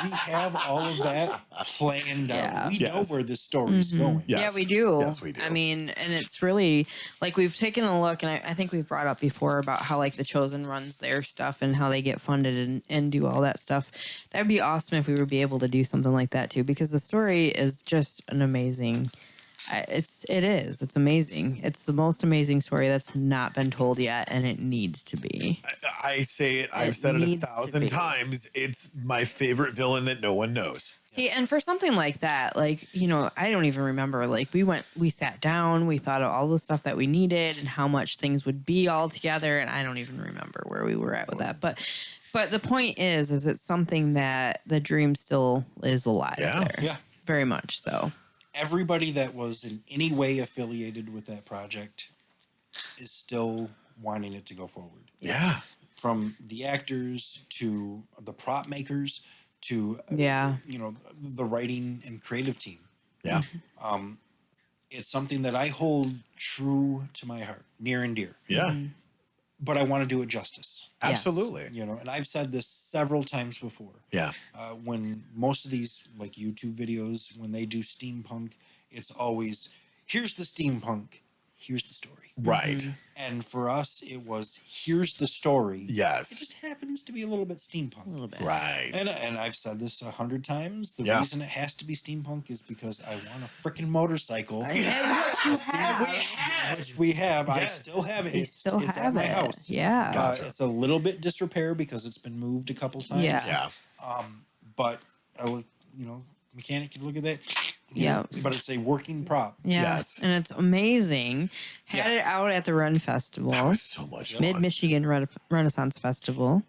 We have all of that planned out. Yeah. We know Yes. where this story's going. Yes. Yeah, we do. Yes, we do. I mean, and it's really like we've taken a look, and I think we've brought up before about how like the Chosen runs their stuff and how they get funded and do all that stuff. That'd be awesome if we would be able to do something like that too, because the story is just an amazing. It's amazing. It's the most amazing story that's not been told yet, and it needs to be. I say it. I've It said it needs to 1,000 be. times. It's my favorite villain that no one knows. See, and for something like that, like, I don't even remember, like, we sat down, we thought of all the stuff that we needed and how much things would be all together, and I don't even remember where we were at with that. But the point is it's something that the dream still is alive there. Yeah. Very much so. Everybody that was in any way affiliated with that project is still wanting it to go forward. Yeah. From the actors to the prop makers to Yeah. the writing and creative team. Yeah. It's something that I hold true to my heart, near and dear. Yeah. But I want to do it justice. Yes. Absolutely. And I've said this several times before. Yeah. When most of these like YouTube videos, when they do steampunk, it's always here's the steampunk, here's the story. Right. And for us, it was here's the story. It Yes. just happens to be a little bit steampunk. A little bit. Right. And I've said this 100 times. The Yeah. reason it has to be steampunk is because I want a freaking motorcycle, which we have. I Yes. still have it. You It's, still it's have at my it. house. Yeah. Gotcha. It's a little bit disrepair because it's been moved a couple times. Yeah. Yeah. But mechanic can look at that. Yeah. But it's a working prop. Yeah. Yes. And it's amazing. Had it out at the Run Festival. That was so much fun. Mid-Michigan Renaissance Festival.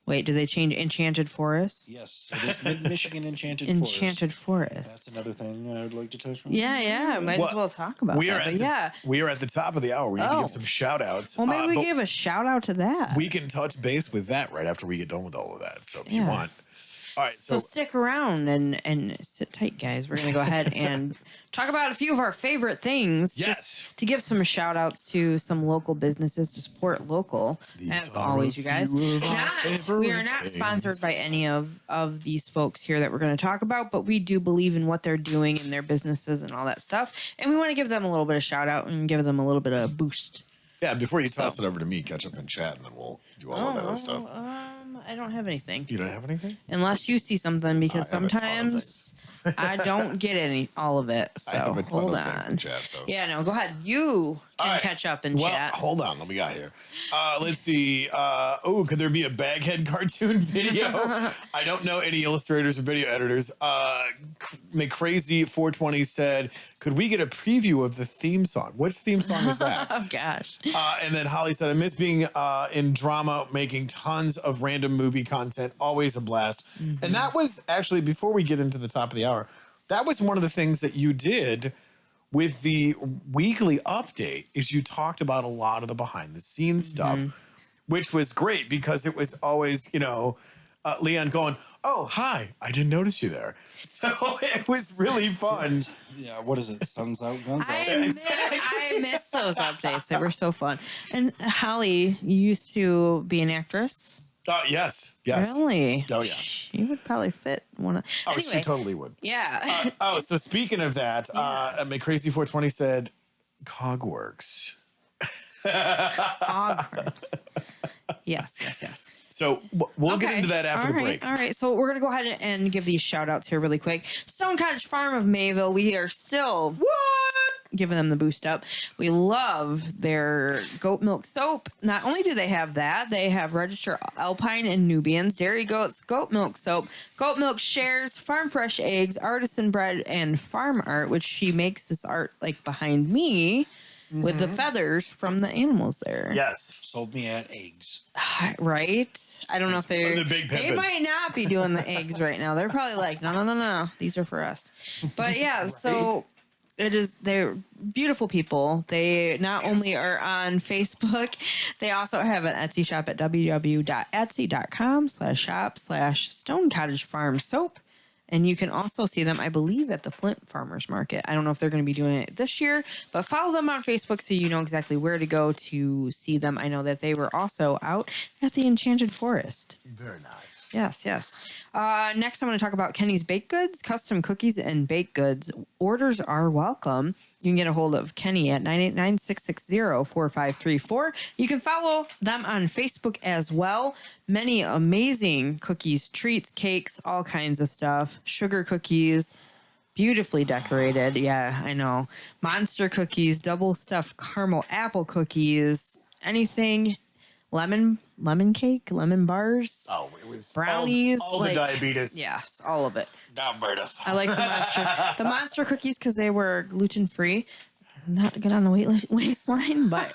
Wait, did they change Enchanted Forest? Yes, it is Mid-Michigan Enchanted Forest. Enchanted Forest. That's another thing I would like to touch on. Yeah, might Well, as well talk about we are that. at But yeah. we are at the top of the hour. We need to Oh. give some shout outs. Well, maybe we give a shout out to that. We can touch base with that right after we get done with all of that. So if you Yeah. want. All right. So So stick around and sit tight, guys. We're going to go ahead and talk about a few of our favorite things. Yes. Just to give some shout outs to some local businesses to support local. These as are always, a you guys. few of our We are favorite not things. sponsored by any of these folks here that we're going to talk about, but we do believe in what they're doing in their businesses and all that stuff. And we want to give them a little bit of shout out and give them a little bit of boost. yeah, before you toss it over to me, catch up and chat, and then we'll do all of that other stuff. I don't have anything. You don't have anything? Unless you see something, because I have a ton of sometimes I don't get all of it. So I have a ton hold of things in on. chat, so. Yeah, no, go ahead. You can All right. catch up in Well, chat. hold on. What we got here? Let's see. Could there be a Baghead cartoon video? I don't know any illustrators or video editors. McCrazy420 said, could we get a preview of the theme song? Which theme song is that? Oh gosh. And then Holly said, I miss being in drama, making tons of random movie content. Always a blast. And that was actually, before we get into the top of the hour, that was one of the things that you did with the weekly update, is you talked about a lot of the behind the scenes stuff, which was great because it was always, Leon going, oh, hi, I didn't notice you there. So it was really fun. Yeah, what is it? Sun's out, guns out. I miss those updates. They were so fun. And Holly, you used to be an actress. Yes. Really? Oh, yeah. She would probably fit one of. Oh, Anyway, she totally would. yeah. So speaking of that, McCrazy420 said, Cogworks. Hogwarts. Yes. So we'll get into that after the break. All right. So we're going to go ahead and give these shout outs here really quick. Stone Cottage Farm of Mayville. We are still giving them the boost up. We love their goat milk soap. Not only do they have that, they have registered Alpine and Nubians, dairy goats, goat milk soap, goat milk shares, farm fresh eggs, artisan bread, and farm art, which she makes this art like behind me with the feathers from the animals there. Yes. Sold me at eggs. Right? I don't know if they're. The big They pimpin'. might not be doing the eggs right now. They're probably like, no. These are for us. But yeah, so they're beautiful people. They not only are on Facebook, they also have an Etsy shop at www.etsy.com/shop/Stone Cottage Farm Soap. And you can also see them, I believe, at the Flint Farmers Market. I don't know if they're going to be doing it this year, but follow them on Facebook so you know exactly where to go to see them. I know that they were also out at the Enchanted Forest. Very nice. Yes. Next, I'm going to talk about Kenny's Baked Goods, custom cookies and baked goods. Orders are welcome. You can get a hold of Kenny at 989-660-4534. You can follow them on Facebook as well. Many amazing cookies, treats, cakes, all kinds of stuff. Sugar cookies, beautifully decorated. Yeah, I know. Monster cookies, double stuffed caramel apple cookies, anything. Lemon cake, lemon bars. Oh, it was brownies. All the diabetes. Yes, all of it. Not Berta. I like the monster cookies because they were gluten free. Not good on the waistline, but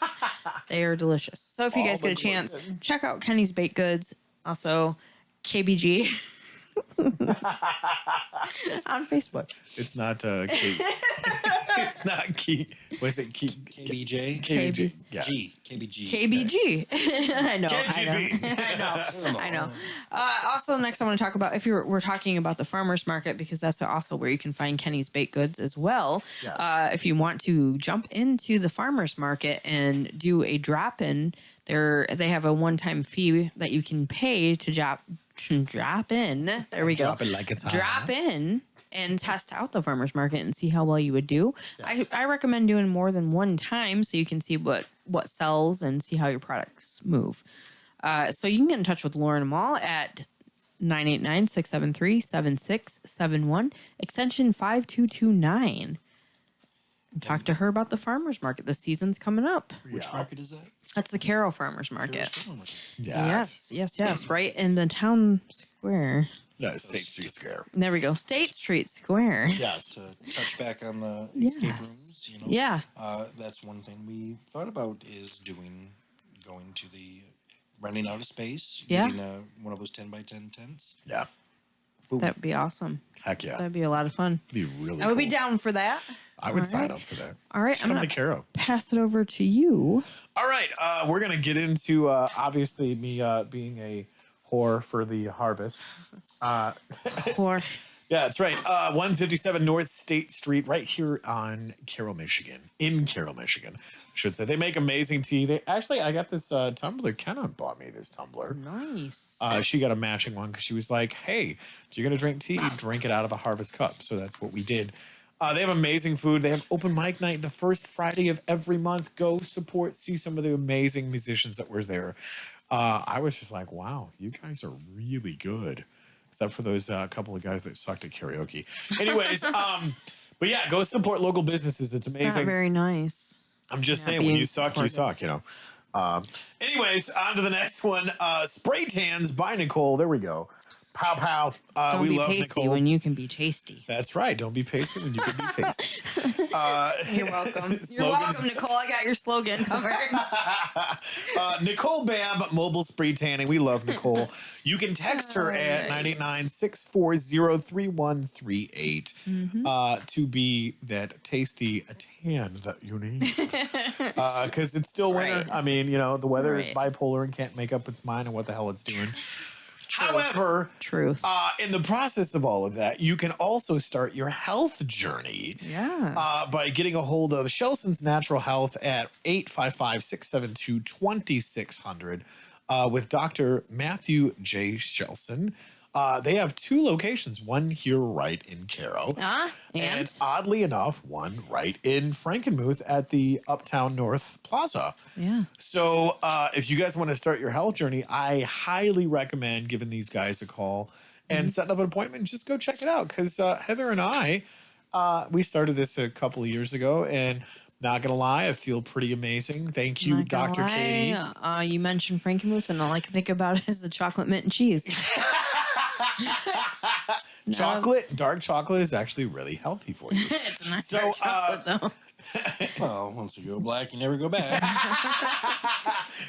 they are delicious. So if you guys get a chance, check out Kenny's Baked Goods. Also, KBG on Facebook. It's not Kate. It's not Key. What is it? KBJ? KBG. Yeah. KBG. KBG. I know. KGB. I know. Also, next I want to talk about we're talking about the farmers market because that's also where you can find Kenny's Baked Goods as well. Yes. If you want to jump into the farmers market and do a drop in, they have a one-time fee that you can pay to drop in. There we go. Drop it like it's hot. Drop in and test out the farmers market and see how well you would do. Yes. I recommend doing more than one time so you can see what sells and see how your products move. So you can get in touch with Lauren Mall at 989-673-7671, extension 5229. Talk to her about the farmers market. The season's coming up. Which market is that? That's the Carroll Farmers Market. Yes. Yes. Right in the town square. No, State Street Square. There we go. State Street Square. Yes. To touch back on the escape rooms, Yeah. That's one thing we thought about is going to the renting out a space, getting one of those 10 by 10 tents. Yeah. That would be awesome. Heck yeah. That'd be a lot of fun. It'd be really I would be cool. down for that. I would All sign right. up for that. All right. Just I'm come going to to Caro. pass it over to you. All right. We're going to get into, obviously, me being a whore for the harvest. Or Yeah, that's right. 157 North State Street, right here on Carroll, Michigan. In Carroll, Michigan, I should say. They make amazing tea. I got this tumbler. Kenna bought me this tumbler. nice. She got a matching one because she was like, hey, if you're going to drink tea, drink it out of a harvest cup. So that's what we did. They have amazing food. They have open mic night the first Friday of every month. Go see some of the amazing musicians that were there. I was just like, wow, you guys are really good. Except for those couple of guys that sucked at karaoke. Anyways, but yeah, go support local businesses. It's amazing. It's not very nice. I'm just not saying, when being you suck, you supportive. suck, you know. Anyways, on to the next one. Spray tans by Nicole. There we go. Pow, pow. Don't We be love pasty Nicole. when you can be tasty. That's right. Don't be pasty when you can be tasty. You're welcome. You're Slogans. welcome, Nicole. I got your slogan covered. Nicole Babb, mobile spray tanning. We love Nicole. You can text her at 989-640-3138 to be that tasty tan that you need. Because it's still winter. Right. I mean, you know, the weather is Right. bipolar and can't make up its mind on what the hell it's doing. However, Truth. in the process of all of that, you can also start your health journey. Yeah. By getting a hold of Shelson's Natural Health at 855-672-2600 with Dr. Matthew J. Shelson. They have 2 locations, one here right in Caro. And oddly enough, one right in Frankenmuth at the Uptown North Plaza. yeah. So if you guys want to start your health journey, I highly recommend giving these guys a call and setting up an appointment. Just go check it out, because Heather and I, we started this a couple of years ago, and not gonna lie, I feel pretty amazing. Thank you, Not gonna Dr. Katie. lie, you mentioned Frankenmuth, and all I can think about is the chocolate mint and cheese. Dark chocolate is actually really healthy for you. It's not So, dark chocolate, though. Well, once you go black, you never go back.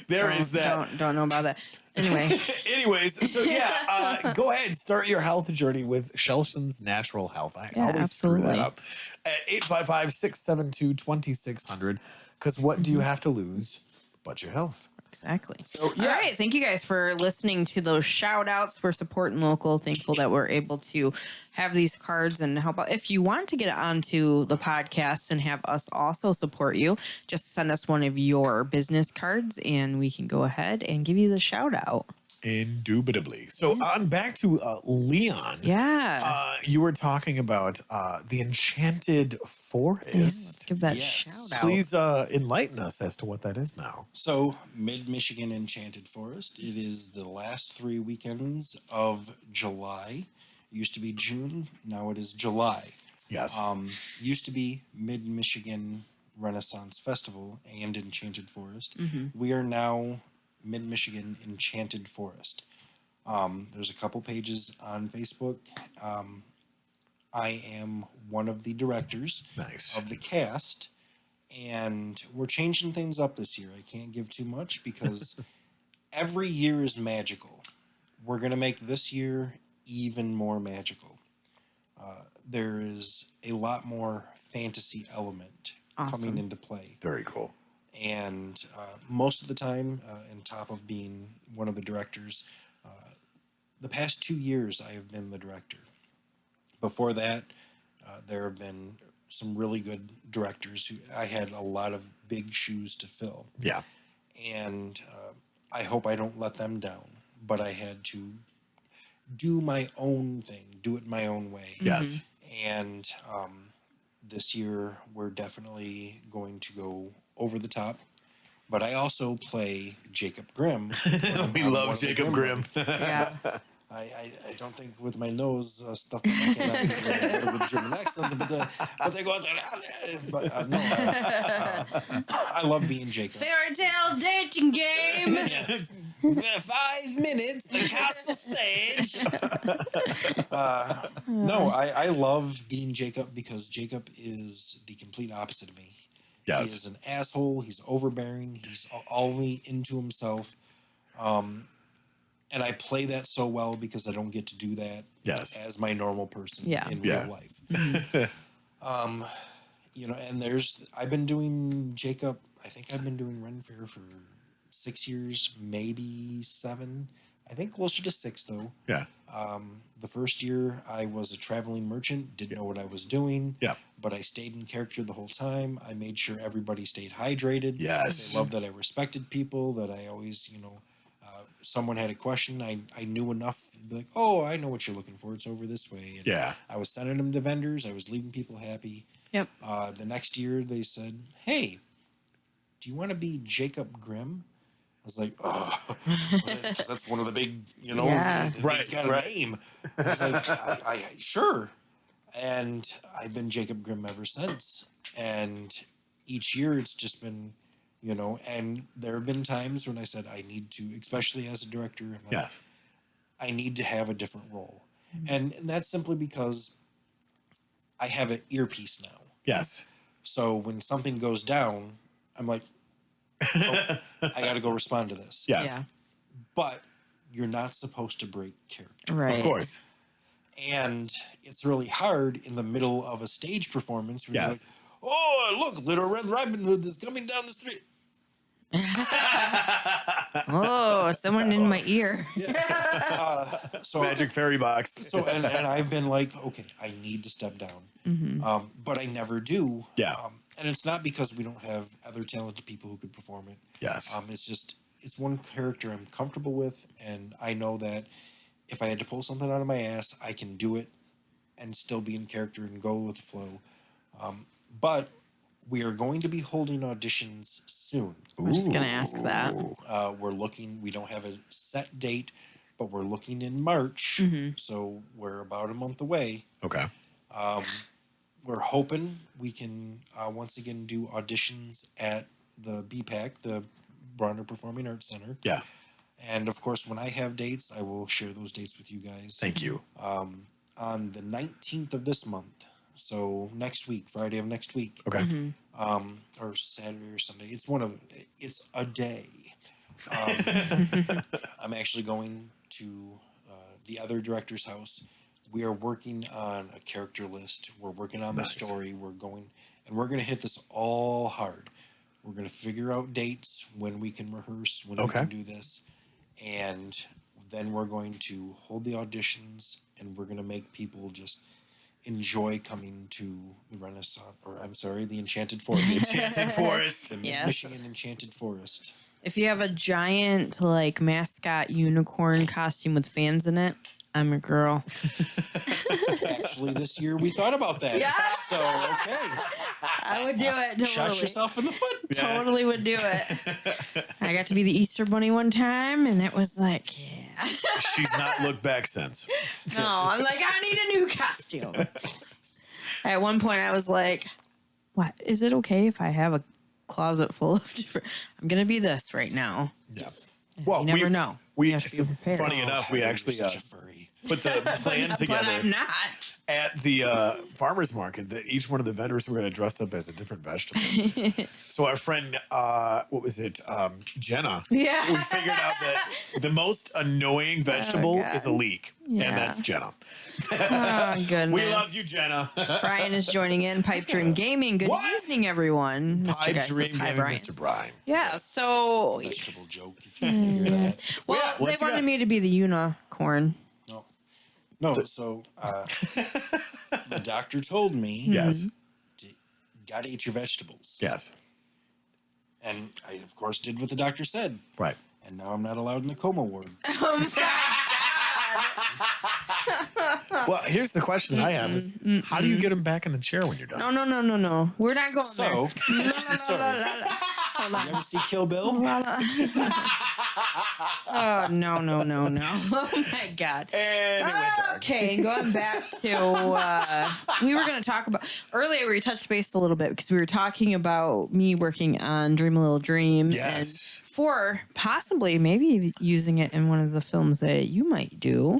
There is that. Don't know about that. Anyway, Anyways, so yeah, go ahead, start your health journey with Shelson's Natural Health. I always screw that absolutely. up. At 855-672-2600, because what do you have to lose but your health? exactly. So, yeah. All right. Thank you guys for listening to those shout outs. We're supporting local. Thankful that we're able to have these cards and help out. If you want to get onto the podcast and have us also support you, just send us one of your business cards and we can go ahead and give you the shout out. Indubitably. So on back to Leon. Yeah. You were talking about the Enchanted Forest. Let's give that Yes. shout out. Please enlighten us as to what that is now. So, Mid-Michigan Enchanted Forest. It is the last 3 weekends of July. Used to be June, now it is July. Yes. Used to be Mid-Michigan Renaissance Festival and Enchanted Forest. We are now Mid-Michigan Enchanted Forest. There's a couple pages on Facebook. I am one of the directors Nice. of the cast, and we're changing things up this year. I can't give too much because every year is magical. We're going to make this year even more magical. There is a lot more fantasy element coming into play. Very cool. And most of the time, on top of being one of the directors, the past 2 years I have been the director. Before that, there have been some really good directors who I had a lot of big shoes to fill. Yeah. And I hope I don't let them down, but I had to do my own thing, do it my own way. Yes. And this year, we're definitely going to go over the top. But I also play Jacob Grimm. We love Jacob Grimm. Yeah. I don't think with my nose stuff I cannot be very good with German accent, but they go out there. But no, I love being Jacob. Fairy tale dating game. 5 minutes, the castle stage. No, I love being Jacob because Jacob is the complete opposite of me. He Yes. is an asshole. He's overbearing. He's only into himself. And I play that so well because I don't get to do that Yes. as my normal person Yeah. in Yeah. real life. And I've been doing Jacob. I think I've been doing Ren Fair for 6 years, maybe 7. I think closer to 6 though. Yeah. The first year I was a traveling merchant, didn't know what I was doing. Yeah. But I stayed in character the whole time. I made sure everybody stayed hydrated. Yes. I loved that I respected people, that I always, someone had a question, I knew enough to be like, oh, I know what you're looking for. It's over this way. And Yeah. I was sending them to vendors. I was leaving people happy. Yep. The next year they said, hey, do you want to be Jacob Grimm? was like, oh, because that's one of the big, you know, Yeah. he's Right, got a right. name. I was like, I sure. And I've been Jacob Grimm ever since. And each year it's just been, you know, and there have been times when I said I need to, especially as a director, I'm like, Yes. I need to have a different role. And that's simply because I have an earpiece now. Yes. So when something goes down, I'm like, oh, I got to go respond to this. Yes. Yeah. But you're not supposed to break character. Right. Of course. And it's really hard in the middle of a stage performance where you're like, Yes. oh, look, Little Red Riding Hood is coming down the street. Oh, someone in my ear. So Magic fairy box. So and I've been like, okay, I need to step down, but I never do. Yeah. And it's not because we don't have other talented people who could perform it. Yes. It's just it's one character I'm comfortable with, and I know that if I had to pull something out of my ass, I can do it and still be in character and go with the flow. But we are going to be holding auditions soon. I'm just gonna ask that. We're looking. We don't have a set date, but we're looking in March, so we're about a month away. Okay. We're hoping we can once again do auditions at the BPAC, the Bronner Performing Arts Center. Yeah. And of course, when I have dates, I will share those dates with you guys. Thank you. On the 19th of this month, so next week, Friday of next week. Okay. Or Saturday or Sunday. It's a day. I'm actually going to the other director's house. We are working on a character list. We're working on the story. We're going to hit this all hard. We're going to figure out dates when we can rehearse, when we can do this. And then we're going to hold the auditions, and we're going to make people just enjoy coming to the the Enchanted Forest. Enchanted Forest. The Yes. Michigan Enchanted Forest. If you have a giant like mascot unicorn costume with fans in it, I'm a girl. Actually, this year we thought about that. Yeah. So, okay. I would do it. Totally. Shot yourself in the foot. Yeah. Totally would do it. I got to be the Easter Bunny one time, and it was like, yeah. She's not looked back since. No, I'm like, I need a new costume. At one point, I was like, what? Is it okay if I have a closet full of different... I'm going to be this right now. Yeah. Well, You never know. We You have to be prepared. funny enough, we Heather, actually you're such a furry. put the plan But together I'm not. at the farmer's market that each one of the vendors were going to dress up as a different vegetable. So our friend, what was it, Jenna? Yeah. We figured out that the most annoying vegetable God. is a leek, Yeah. and that's Jenna. Oh, goodness. We love you, Jenna. Brian is joining in. Pipe Dream Gaming. Good What? evening, everyone. Mr. Pipe Guy says, dream, hi, gaming, Brian. Mr. Brian. Yeah, so... Vegetable joke, if you hear that. Well, Yeah, they what's wanted that? me to be the unicorn. No, so the doctor told me, Yes. got to eat your vegetables. Yes. And I, of course, did what the doctor said. Right. And now I'm not allowed in the coma ward. Well, here's the question I have is, how do you get him back in the chair when you're done? No. We're not going So, there. sorry. Hold You on. ever see Kill Bill? Oh, no. Oh, my God. And it went dark. Okay, going back to, we were going to talk about, earlier we touched base a little bit because we were talking about me working on Dream a Little Dream. Yes. And for possibly maybe using it in one of the films that you might do,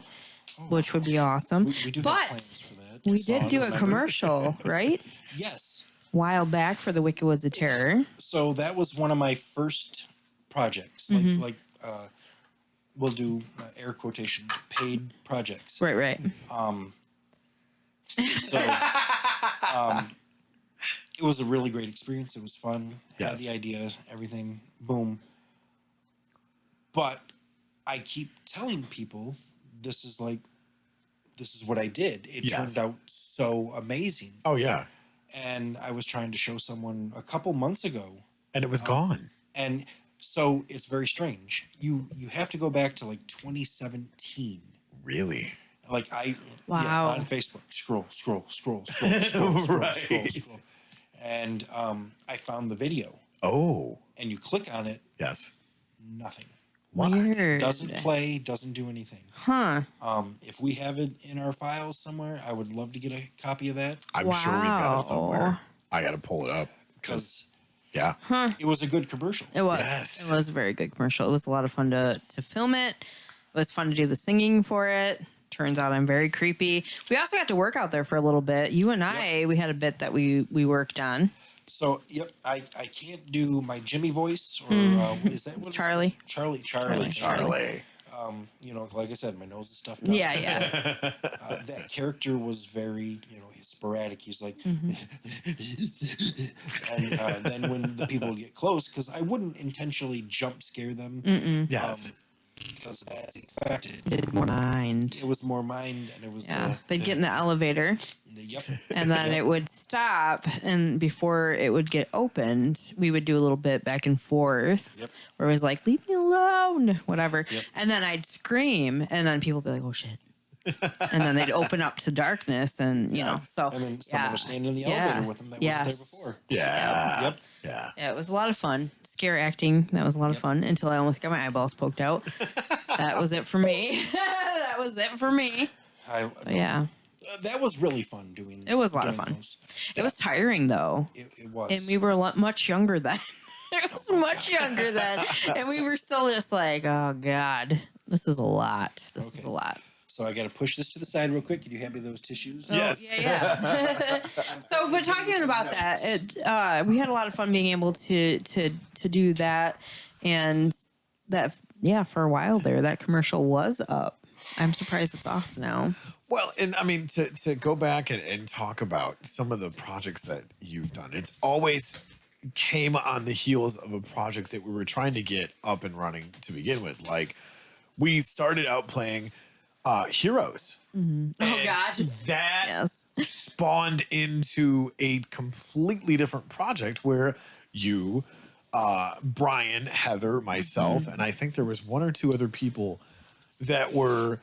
which would be awesome. We do But have plans for that. we So did I do a remember. commercial, right? Yes. While back for the Wicked Woods of Terror. So that was one of my first projects. Like we'll do air quotation paid projects. Right. So it was a really great experience. It was fun. Had Yes. the idea, everything, boom. But I keep telling people this is what I did. It Yes. turned out so amazing. Oh, yeah. And I was trying to show someone a couple months ago. And it was gone. And so it's very strange. You have to go back to like 2017. Really? Like Wow. on Facebook, scroll. Right. And I found the video. Oh, And you click on it, yes. nothing. Weird. Doesn't play, doesn't do anything. Huh. If we have it in our files somewhere, I would love to get a copy of that. I'm sure we've got it somewhere. Wow. I got to pull it up Because yeah. it was a good commercial. It was. Yes. It was a very good commercial. It was a lot of fun to film it. It was fun to do the singing for it. Turns out I'm very creepy. We also got to work out there for a little bit. You and I, we had a bit that we worked on. So, yep, I can't do my Jimmy voice, or is that what? Charlie. Charlie. You know, like I said, my nose is stuffed up. Yeah. That character was very, he's sporadic. He's like, and then when the people would get close, because I wouldn't intentionally jump scare them. Yes. Because that's expected. Did more mind. It was more mind, and it was They'd get in the elevator. Yep. And then it would stop, and before it would get opened, we would do a little bit back and forth. Yep. Where it was like, "Leave me alone," whatever. Yep. And then I'd scream, and then people would be like, "Oh shit!" And then they'd open up to darkness, and so And then someone was standing in the elevator with them that wasn't there before. Yeah. Yep. Yeah. Yeah, it was a lot of fun. Scare acting, that was a lot of fun until I almost got my eyeballs poked out. That was it for me. That was it for me. Yeah. That was really fun doing. It was a lot of fun. Those. It was tiring though. It was. And we were much younger then. It was much younger then. And we were still just like, oh God, this is a lot. This is a lot. So I got to push this to the side real quick. Can you hand me those tissues? Yes. Yeah. So, but talking about that, we had a lot of fun being able to do that, and that for a while there, that commercial was up. I'm surprised it's off now. Well, and I mean, to go back and talk about some of the projects that you've done, it's always came on the heels of a project that we were trying to get up and running to begin with. Like, we started out playing Heroes. Mm-hmm. Oh gosh, that spawned into a completely different project where you, Brian, Heather, myself, and I think there was one or two other people that were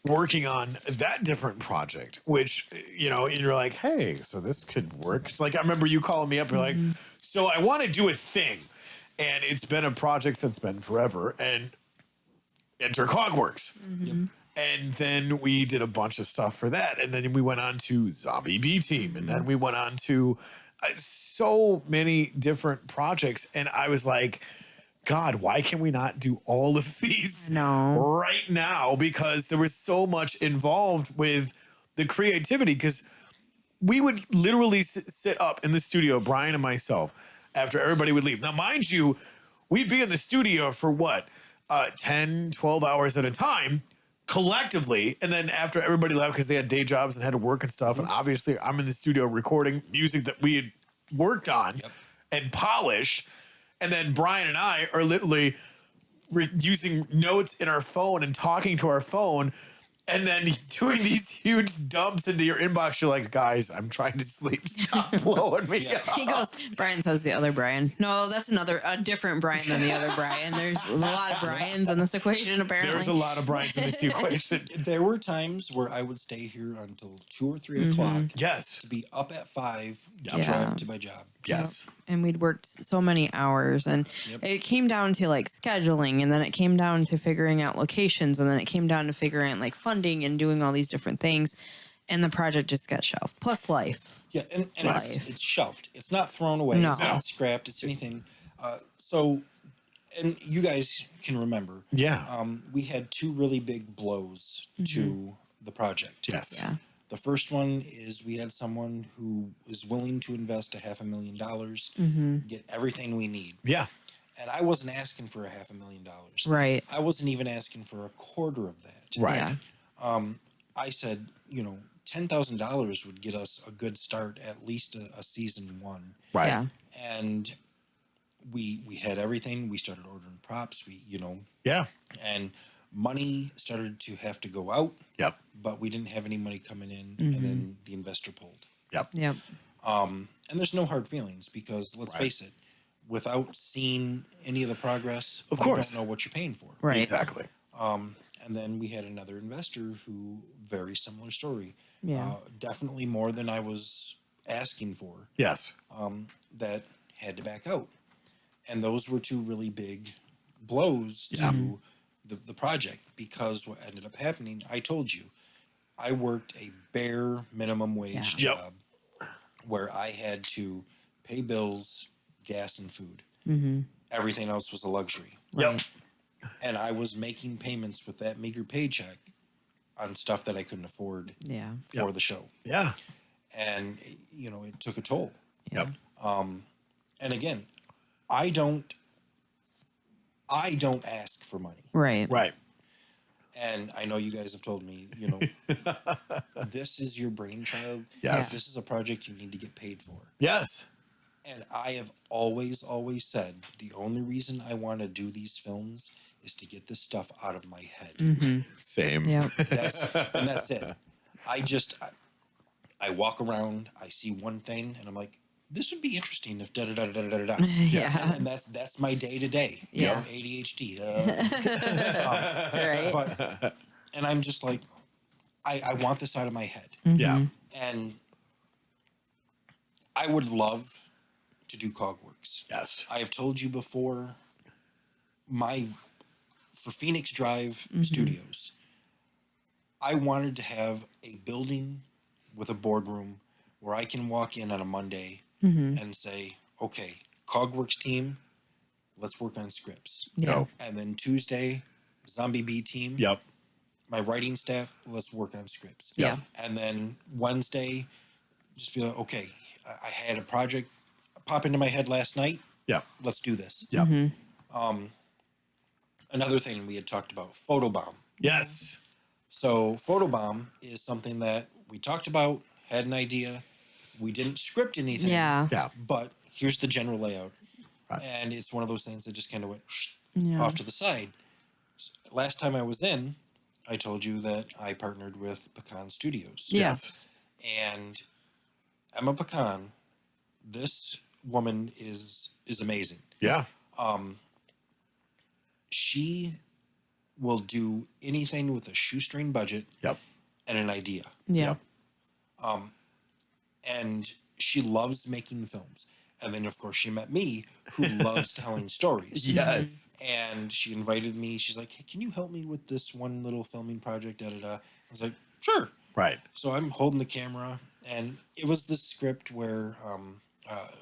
working on that different project, which, and you're like, hey, so this could work. Like, I remember you calling me up, you're like, so I want to do a thing, and it's been a project that's been forever, and enter Cogworks. Mm-hmm. And then we did a bunch of stuff for that. And then we went on to Zombie B Team. And then we went on to so many different projects. And I was like, God, why can we not do all of these right now? Because there was so much involved with the creativity. Because we would literally sit up in the studio, Brian and myself, after everybody would leave. Now, mind you, we'd be in the studio for what? 10, 12 hours at a time. Collectively, and then after everybody left because they had day jobs and had to work and stuff, and obviously I'm in the studio recording music that we had worked on and polished, and then Brian and I are literally using notes in our phone and talking to our phone, and then doing these huge dumps into your inbox. You're like, guys, I'm trying to sleep. Stop blowing me up. He goes, Brian says the other Brian. No, that's a different Brian than the other Brian. There's a lot of Brians in this equation, apparently. There's a lot of Brians in this equation. There were times where I would stay here until 2 or 3 o'clock. Yes. To be up at 5 to drive to my job. Yes. Yep. And we'd worked so many hours, and it came down to like scheduling, and then it came down to figuring out locations, and then it came down to figuring out like funding and doing all these different things. And the project just got shelved. Plus life. Yeah, and it's shelved. It's not thrown away. No. It's not scrapped. It's anything. So, and you guys can remember. Yeah. We had 2 really big blows to the project. Yes. Yeah. The first one is we had someone who is willing to invest $500,000, get everything we need. Yeah. And I wasn't asking for $500,000. Right. I wasn't even asking for a quarter of that. Right. Yeah. I said, $10,000 would get us a good start, at least a season 1. Right. Yeah. And we had everything. We started ordering props. Yeah. And money started to have to go out. Yep. But we didn't have any money coming in, and then the investor pulled. Yep. Yep. And there's no hard feelings because let's face it, without seeing any of the progress, of you course, don't know what you're paying for. Right. Exactly. And then we had another investor who, very similar story. Yeah. Definitely more than I was asking for. Yes. That had to back out. And those were 2 really big blows to the project, because what ended up happening, I told you, I worked a bare minimum wage job where I had to pay bills, gas, and food. Everything else was a luxury. Yep. And I was making payments with that meager paycheck on stuff that I couldn't afford for the show. Yeah. And, you know, it took a toll. Yep. And again, I don't ask for money. Right. Right. And I know you guys have told me, you know, this is your brainchild. Yes. This is a project you need to get paid for. Yes. And I have always said the only reason I want to do these films is to get this stuff out of my head. Same. Yeah. That's it. I walk around, I see one thing, and I'm like, this would be interesting if da da da da da da da. Yeah. And that's my day to day. Yeah. You know, ADHD. Right. But and I'm just like, I want this out of my head. Yeah. And I would love to do Cogworks. Yes. I have told you before, for Phoenix Drive Studios, I wanted to have a building with a boardroom where I can walk in on a Monday and say, okay, Cogworks team, let's work on scripts. Yeah. Go. And then Tuesday, Zombie B team, Yep. my writing staff, let's work on scripts. Yeah. And then Wednesday, just be like, okay, I had a project pop into my head last night. Yep. Let's do this. Yep. Another thing we had talked about, photobomb. Yes. So photobomb is something that we talked about, had an idea. We didn't script anything. Yeah. Yeah. But here's the general layout. Right. And it's one of those things that just kind of went Yeah. off to the side. Last time I was in, I told you that I partnered with Pecan Studios. Yeah. Yes. And Emma Pecan, this woman is amazing. Yeah. She will do anything with a shoestring budget Yep. and an idea. Yeah. Yep. And she loves making films. And then, of course, she met me, who loves telling stories. Yes. And she invited me. She's like, hey, can you help me with this one little filming project? Da, da, da. I was like, sure. Right. So I'm holding the camera, and it was this script where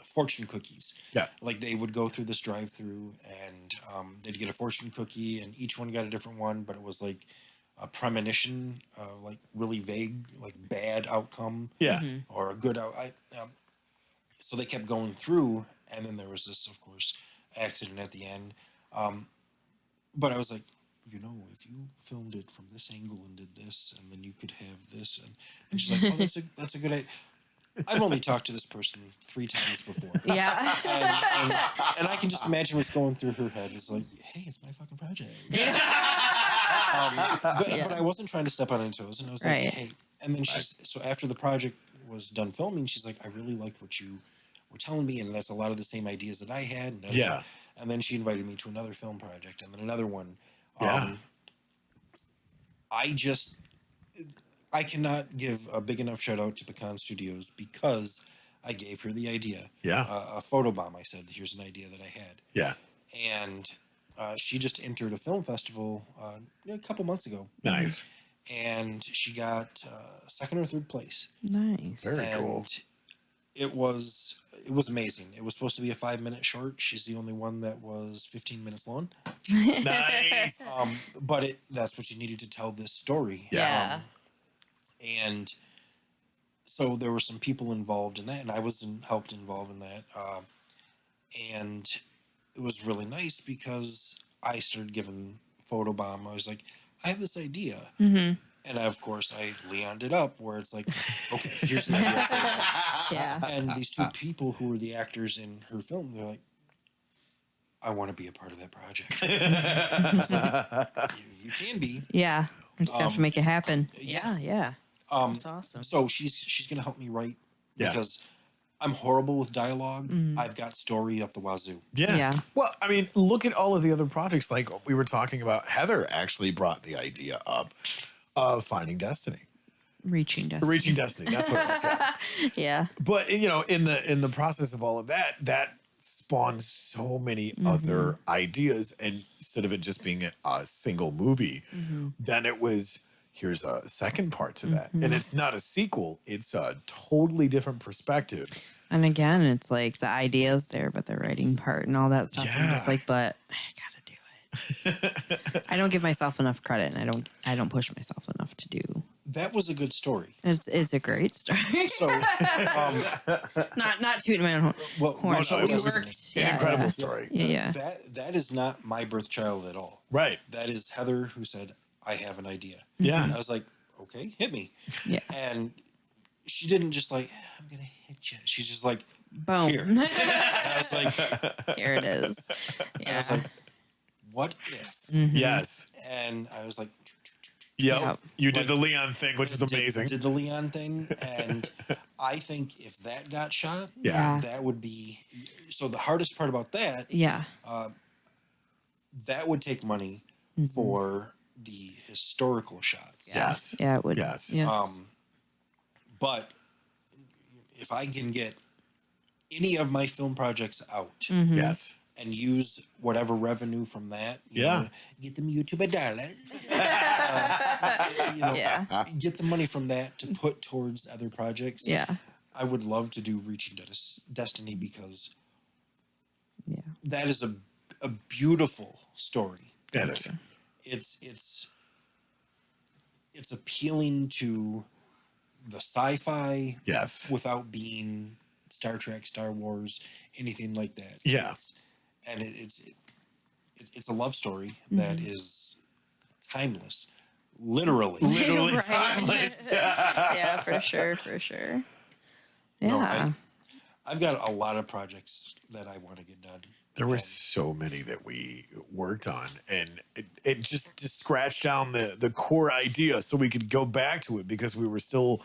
fortune cookies. Yeah. Like they would go through this drive-through, and they'd get a fortune cookie, and each one got a different one, but it was like a premonition, like really vague, like bad outcome. Yeah. Or a good out. So they kept going through, and then there was this, of course, accident at the end. But I was like, you know, if you filmed it from this angle and did this, and then you could have this, and she's like, oh, that's a good idea. I've only talked to this person 3 times before. Yeah. And I can just imagine what's going through her head. It's like, hey, it's my fucking project. But I wasn't trying to step on any toes, and I was like, Right. hey. And then so after the project was done filming, she's like, I really liked what you were telling me, and that's a lot of the same ideas that I had. And Yeah. And then she invited me to another film project, and then another one. Yeah. I cannot give a big enough shout out to Pecan Studios because I gave her the idea. Yeah. A photobomb. I said, here's an idea that I had. Yeah. And she just entered a film festival a couple months ago. Nice. And she got second or third place. Nice. Very cool. It was amazing. It was supposed to be a 5-minute short. She's the only one that was 15 minutes long. Nice. But that's what you needed to tell this story. Yeah. And so there were some people involved in that, and I was helped involved in that. And it was really nice because I started giving photobomb. I was like, I have this idea. Mm-hmm. And of course, I Leoned it up where it's like, okay, here's an idea. Yeah. And these 2 people who were the actors in her film, they're like, I want to be a part of that project. You can be. Yeah. We just have to make it happen. yeah. Yeah. That's awesome. So she's going to help me write Yeah. because I'm horrible with dialogue. I've got story up the wazoo. Yeah. Yeah. Well, I mean, look at all of the other projects. Like we were talking about, Heather actually brought the idea up of Finding Destiny. Reaching destiny. Reaching Destiny. That's what it was. Yeah. Yeah. But you know, in the process of all of that spawned so many other ideas. And instead of it just being a single movie, then it was, here's a second part to that. And it's not a sequel. It's a totally different perspective. And again, it's like the idea's there, but the writing part and all that stuff. I'm just like, but I gotta do it. I don't give myself enough credit, and I don't push myself enough to do. That was a good story. It's a great story. So, not tooting my own horn. well, no, but it we was worked. an incredible story. Yeah. that is not my birth child at all. Right. That is Heather, who said, I have an idea. Yeah. And I was like, okay, hit me. Yeah. And she didn't just like, I'm going to hit you. She's just like, Boom. here. And I was like, Here it is. and I was like, what if? Yes. And I was like, Yep. You did Like, the Leon thing, which is amazing. Did the Leon thing. And I think if that got shot, Yeah. that would be, so the hardest part about that, Yeah. that would take money for the historical shots. Yes. Yeah, it would. Yes. Yes. But if I can get any of my film projects out Yes. and use whatever revenue from that, you Yeah. know, get them YouTube dollars, Yeah. get the money from that to put towards other projects. Yeah. I would love to do Reaching Destiny because that is a beautiful story. It is. It's appealing to the sci-fi Yes. without being Star Trek, Star Wars, anything like that. Yeah. It's a love story that is timeless, literally. Literally Right. timeless. Yeah, for sure. For sure. Yeah. No, I've got a lot of projects that I want to get done. There were And so many that we worked on, and it just scratched down the core idea so we could go back to it because we were still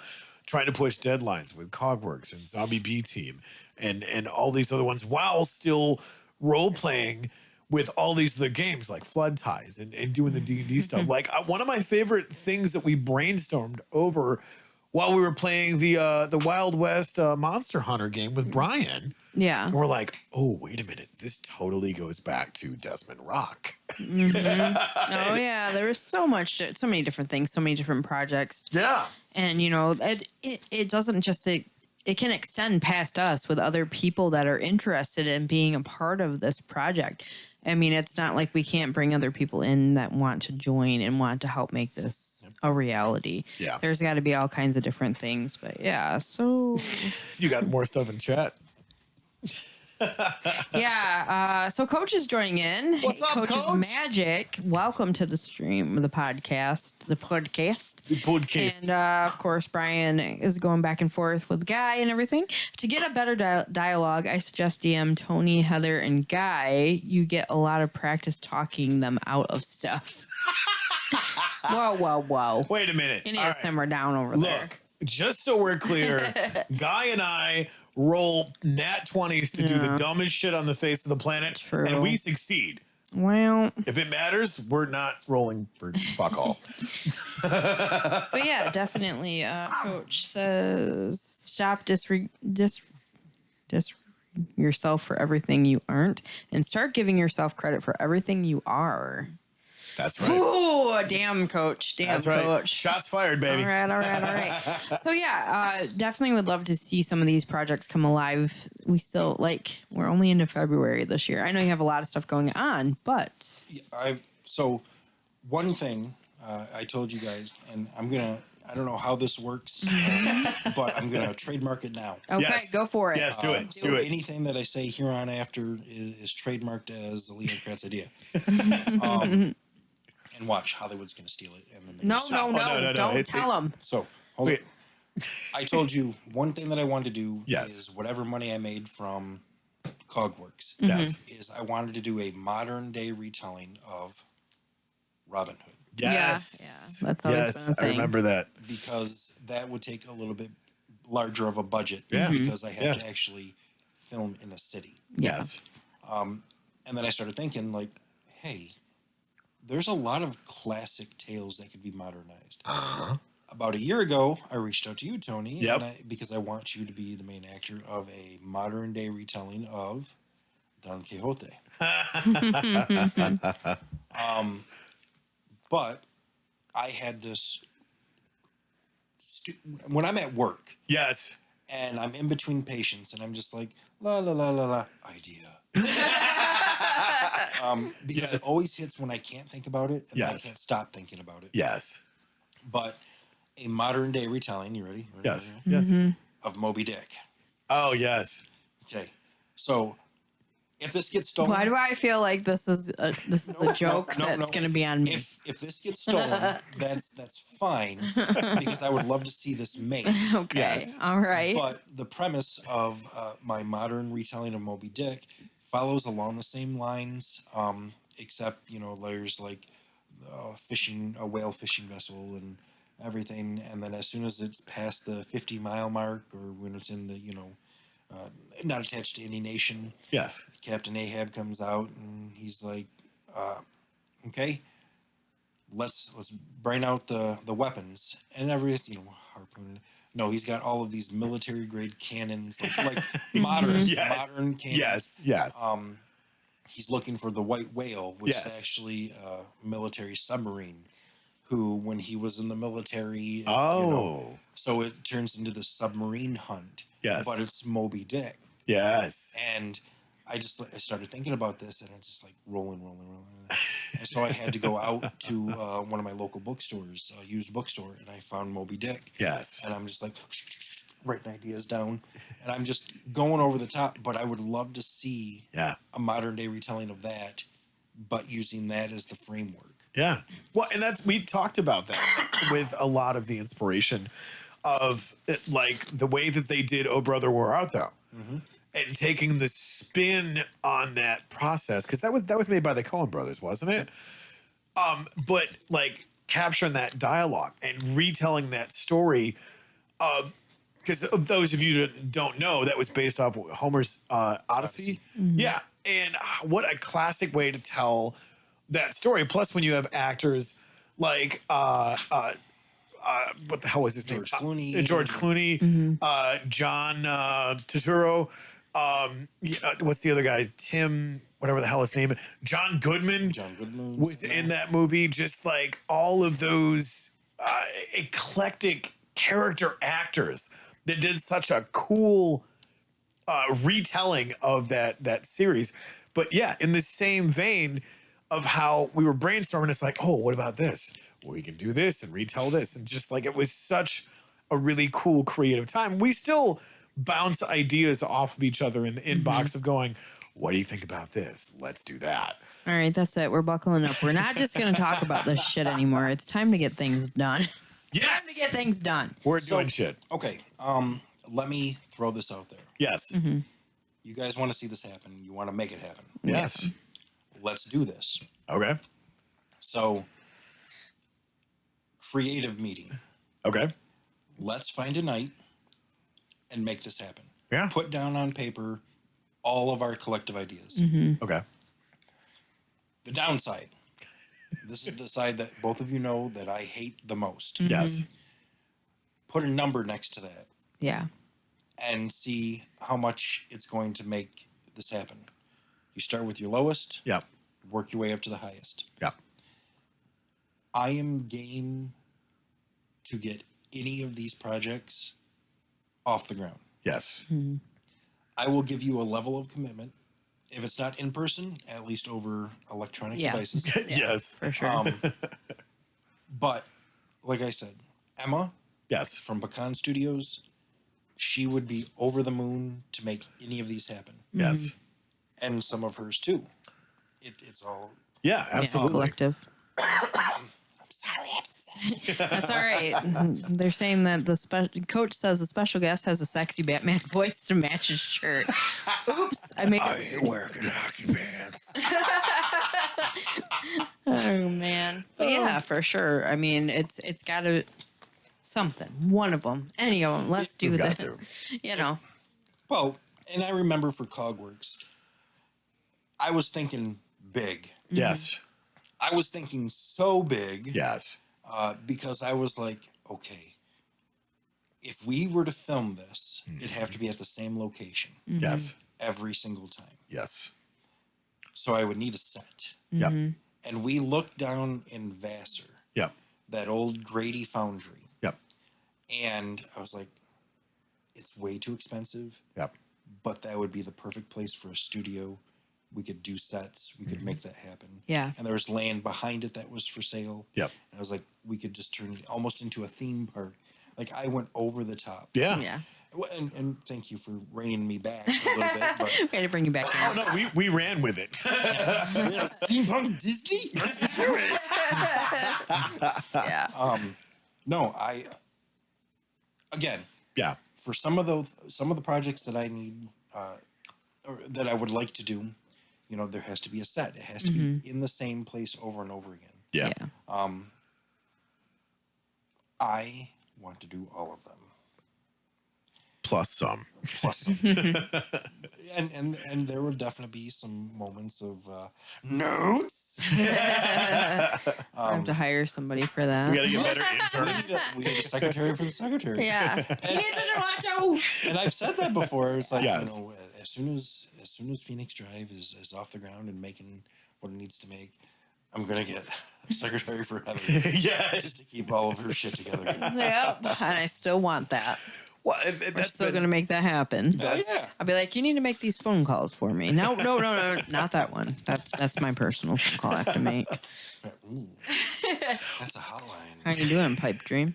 trying to push deadlines with Cogworks and Zombie B Team and all these other ones while still role-playing with all these other games like Flood Ties and doing the D&D stuff. Like one of my favorite things that we brainstormed over while we were playing the Wild West Monster Hunter game with Brian. Yeah. And we're like, oh, wait a minute. This totally goes back to Desmond Rock. Oh yeah, there was so many different things, so many different projects, Yeah. and you know, it doesn't just it can extend past us with other people that are interested in being a part of this project. I mean, it's not like we can't bring other people in that want to join and want to help make this a reality. Yeah. There's got to be all kinds of different things, but yeah, so You got more stuff in chat. yeah, so Coach is joining in. What's up, Coach's Coach? Magic. Welcome to the stream, the podcast. The podcast. And of course, Brian is going back and forth with Guy and everything. To get a better dialogue, I suggest DM Tony, Heather, and Guy. You get a lot of practice talking them out of stuff. Whoa. Wait a minute. You need All to right. simmer down over there. Look, just so we're clear, Guy and I roll nat 20s to do the Yeah. dumbest shit on the face of the planet, True. and we succeed. Well, If it matters, we're not rolling for fuck all. but yeah, definitely. Coach says, stop yourself for everything you aren't and start giving yourself credit for everything you are. That's right. Oh, damn, Coach. Damn, That's right. Coach. Shots fired, baby. All right. So yeah, definitely would love to see some of these projects come alive. We're only into February this year. I know you have a lot of stuff going on, but So one thing I told you guys, and I don't know how this works, but I'm going to trademark it now. okay, Yes. go for it. Yes, do it. So Do it. anything that I say here on after is trademarked as a Leon Kratz idea. And watch, Hollywood's going to steal it. And then they're No, gonna sell it. no. don't tell them. So, hold Wait. on. I told you one thing that I wanted to do Yes. is whatever money I made from Cogworks Yes. is I wanted to do a modern day retelling of Robin Hood Yes. Yeah, that's always yes. been a I thing. remember that. because that would take a little bit larger of a budget Yeah. because I have Yeah. to actually film in a city. Yeah. Yes. And then I started thinking like, hey, there's a lot of classic tales that could be modernized. About a year ago, I reached out to you, Tony, Yep. because I want you to be the main actor of a modern day retelling of Don Quixote. But I had this when I'm at work Yes. and I'm in between patients and I'm just like la la la la la idea. Because it always hits when I can't think about it and I can't stop thinking about it. Yes. But a modern day retelling, you ready? Yes. Mm-hmm. Yes. Of Moby Dick. Oh, yes. Okay. So if this gets stolen, Why do I feel like this is a joke that's going to be on me? If this gets stolen, that's fine because I would love to see this made. Okay, Yes. all right. But the premise of my modern retelling of Moby Dick follows along the same lines, except there's like a whale fishing vessel and everything, and then as soon as it's past the 50-mile mark, or when it's in the not attached to any nation, Yes. Captain Ahab comes out and he's like, okay, let's bring out the weapons and everything, harpoon. No, he's got all of these military grade cannons, like modern cannons. Yes. He's looking for the white whale, which is actually a military submarine. Who, when he was in the military, so it turns into the submarine hunt. Yes. But it's Moby Dick. Yes. And I started thinking about this, and it's just like rolling. And so I had to go out to one of my local bookstores, a used bookstore, and I found Moby Dick. Yes. And I'm just like writing ideas down, and I'm just going over the top. But I would love to see a modern day retelling of that, but using that as the framework. Yeah. Well, and we talked about that with a lot of the inspiration of like the way that they did Oh Brother Where Art Thou, and taking the spin on that process, because that was made by the Coen brothers, wasn't it? But like capturing that dialogue and retelling that story, because those of you that don't know, that was based off Homer's Odyssey. Yeah, and what a classic way to tell that story. Plus, when you have actors like what the hell was his name? George Clooney, John Turturro. What's the other guy? Tim, whatever the hell his name is. John Goodman was in that movie. Just like all of those eclectic character actors that did such a cool retelling of that series. But yeah, in the same vein of how we were brainstorming, it's like, oh, what about this? Well, we can do this and retell this. And just like, it was such a really cool creative time. We still bounce ideas off of each other in the inbox of going, what do you think about this? Let's do that. All right, that's it. We're buckling up. We're not just going to talk about this shit anymore. It's time to get things done. Yes. Time to get things done. We're doing shit. Okay. Let me throw this out there. Yes. You guys want to see this happen. You want to make it happen. Yes. Let's do this. Okay. So, creative meeting. Okay. Let's find a night and make this happen. Yeah. Put down on paper all of our collective ideas. Okay. The downside. This is the side that both of you know that I hate the most. Yes. Put a number next to that Yeah. and see how much it's going to make this happen. You start with your lowest. Yep. Work your way up to the highest. Yep. I am game to get any of these projects off the ground. Yes. I will give you a level of commitment. If it's not in person, at least over electronic devices. Yes. For sure. But like I said, Emma Yes. from Pecan Studios, she would be over the moon to make any of these happen. Yes. And some of hers too. It's all... Yeah, Yeah, absolutely. collective. I'm sorry. That's all right. They're saying that coach says the special guest has a sexy Batman voice to match his shirt. Oops, I made it. ain't wearing hockey pants. Oh man, but yeah, for sure. I mean, it's got to something. One of them, any of them. Let's do We've got that. to. You know. Well, and I remember for Cogworks, I was thinking big. Yes. I was thinking so big. Yes. Because I was like, okay, if we were to film this, it'd have to be at the same location Yes. every single time. Yes. So I would need a set. Yep. And we looked down in Vassar, Yep. that old Grady foundry. Yep. And I was like, it's way too expensive, Yep. but that would be the perfect place for a studio. We could do sets. We could make that happen. Yeah. And there was land behind it that was for sale. Yep. And I was like, we could just turn it almost into a theme park. Like I went over the top. Yeah. Yeah. Well, and thank you for reining me back a little bit. But We had to bring you back Oh in. no, we ran with it. steampunk Disney. Let's do it. Yeah. No, I again Yeah. for some of the projects that I need or that I would like to do, you know, there has to be a set. It has to be in the same place over and over again. Yeah. I want to do all of them. Plus some. Plus some. and there will definitely be some moments of notes. I have to hire somebody for that. We got to get better interns. We need a secretary for the secretary. Yeah. He needs a gelato. And I've said that before. It's like, Yes. you know, as soon as Phoenix Drive is off the ground and making what it needs to make, I'm gonna get a secretary for Heather just to Yes. keep all of her shit together. Yep. And I still want that. Well, We're that's still been- going to make that happen. Oh, yeah. I'll be like, you need to make these phone calls for me. No, not that one. That's my personal phone call I have to make. Ooh, that's a hotline. How you doing, Pipe Dream?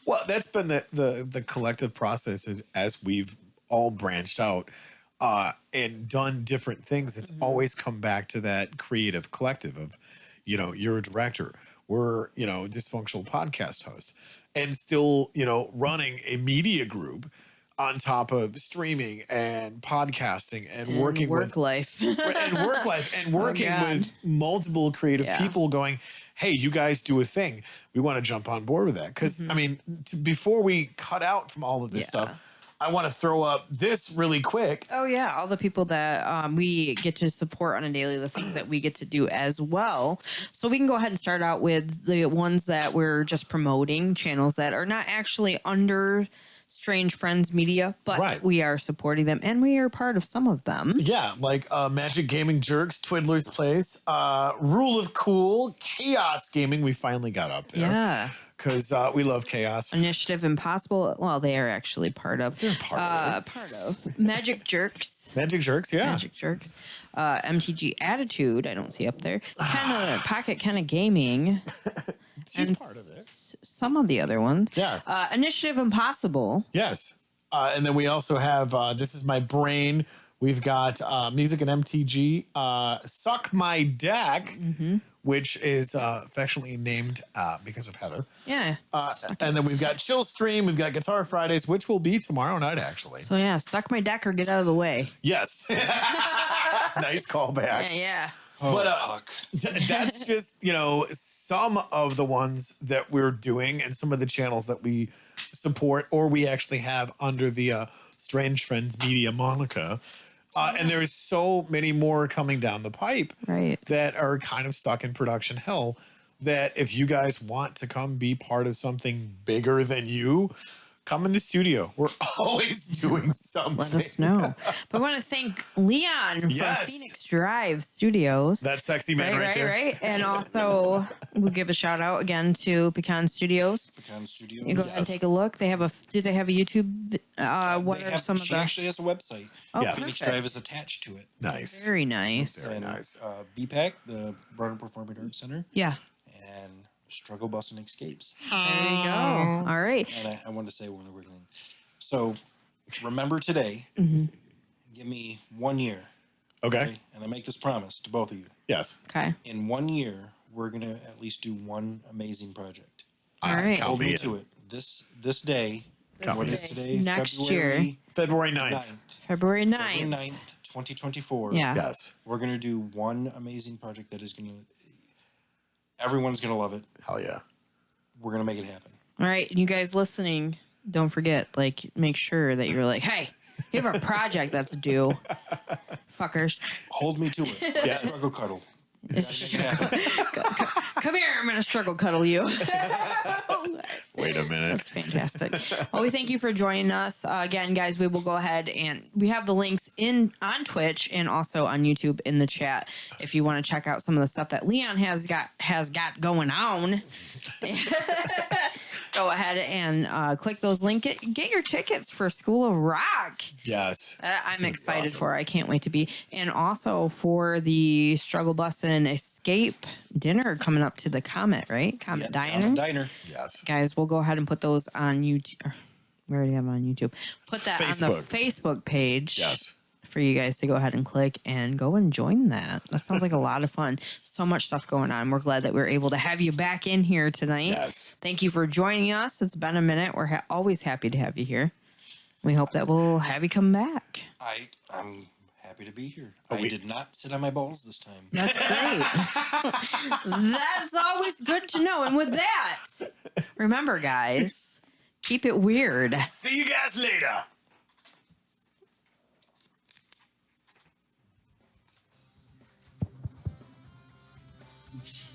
Well, that's been the collective process as we've all branched out and done different things. It's always come back to that creative collective of, you know, you're a director. We're, you know, dysfunctional podcast hosts and still, you know, running a media group on top of streaming and podcasting and working work with life. and work life and working God. with multiple creative Yeah. people going, hey, you guys do a thing. We want to jump on board with that. Because, I mean, before we cut out from all of this Yeah. stuff, I want to throw up this really quick. Oh yeah, all the people that we get to support on a daily, the things that we get to do as well. So we can go ahead and start out with the ones that we're just promoting, channels that are not actually under Strange Friends Media, but Right. we are supporting them and we are part of some of them. Yeah, like Magic Gaming Jerks, Twiddler's Place, Rule of Cool, Chaos Gaming. We finally got up there. Yeah. Because we love chaos. Initiative Impossible. Well, they are actually part of. They're part of Magic Jerks. Magic Jerks, yeah. Magic Jerks. MTG Attitude. I don't see up there. Pocket Gaming. She's part of it. Some of the other ones. Yeah. Initiative Impossible. Yes. And then we also have This Is My Brain. We've got Music and MTG. Suck My Deck, which is affectionately named because of Heather. Yeah. And then we've got Chill Stream. We've got Guitar Fridays, which will be tomorrow night, actually. So yeah, suck my deck or get out of the way. Yes. Nice callback. Yeah. But Fuck. that's just, you know, some of the ones that we're doing and some of the channels that we support or we actually have under the Strange Friends Media moniker. And there's so many more coming down the pipe Right. that are kind of stuck in production hell that if you guys want to come be part of something bigger than you, come in the studio. We're always doing something. Let us know. But I want to thank Leon Yes. from Phoenix Drive Studios. That sexy man right there. Right. And also, we'll give a shout out again to Pecan Studios. Pecan Studio. You go ahead and take a look. They have do they have a YouTube? What They are have- some of she the? actually has a website. Oh, Yeah. Phoenix perfect. Drive is attached to it. Nice. Very nice. Very And nice. BPAC, the Broader Performing Arts Center, Yeah. and Struggle Bus and Escapes. There you go. All right. And I wanted to say one word. So remember today, Mm-hmm. give me 1 year. Okay. And I make this promise to both of you. Yes. Okay. In 1 year, we're going to at least do one amazing project. All right. Count Hold me in. to it. This day, Count what me is in. today? Next February year. February 9th. 9th. February 9th. February 9th, 2024. Yeah. Yes. We're going to do one amazing project that is going to, everyone's going to love it. Hell yeah. We're going to make it happen. All right. You guys listening, don't forget, like, make sure that you're like, hey, you have a project that's due. Fuckers. Hold me to it. Yes. Struggle cuddle. Come here, I'm gonna struggle cuddle you. Wait a minute. That's fantastic. Well, we thank you for joining us again, guys. We will go ahead and we have the links on Twitch and also on YouTube in the chat if you want to check out some of the stuff that Leon has got going on. Go ahead and click those links. Get your tickets for School of Rock. Yes. I'm excited for. I can't wait to be. And also for the Struggle Bus and Escape dinner coming up to the Comet, right? Comet Diner. Comet Diner. Yes. Guys, we'll go ahead and put those on YouTube. We already have them on YouTube. Put that on the Facebook page. Yes. For you guys to go ahead and click and go and join that. That sounds like a lot of fun. So much stuff going on. We're glad that we're able to have you back in here tonight. Yes. Thank you for joining us. It's been a minute. We're always happy to have you here. We hope that we'll have you come back. I'm happy to be here. I did not sit on my balls this time. That's great. That's always good to know. And with that, remember, guys, keep it weird. See you guys later. Yes.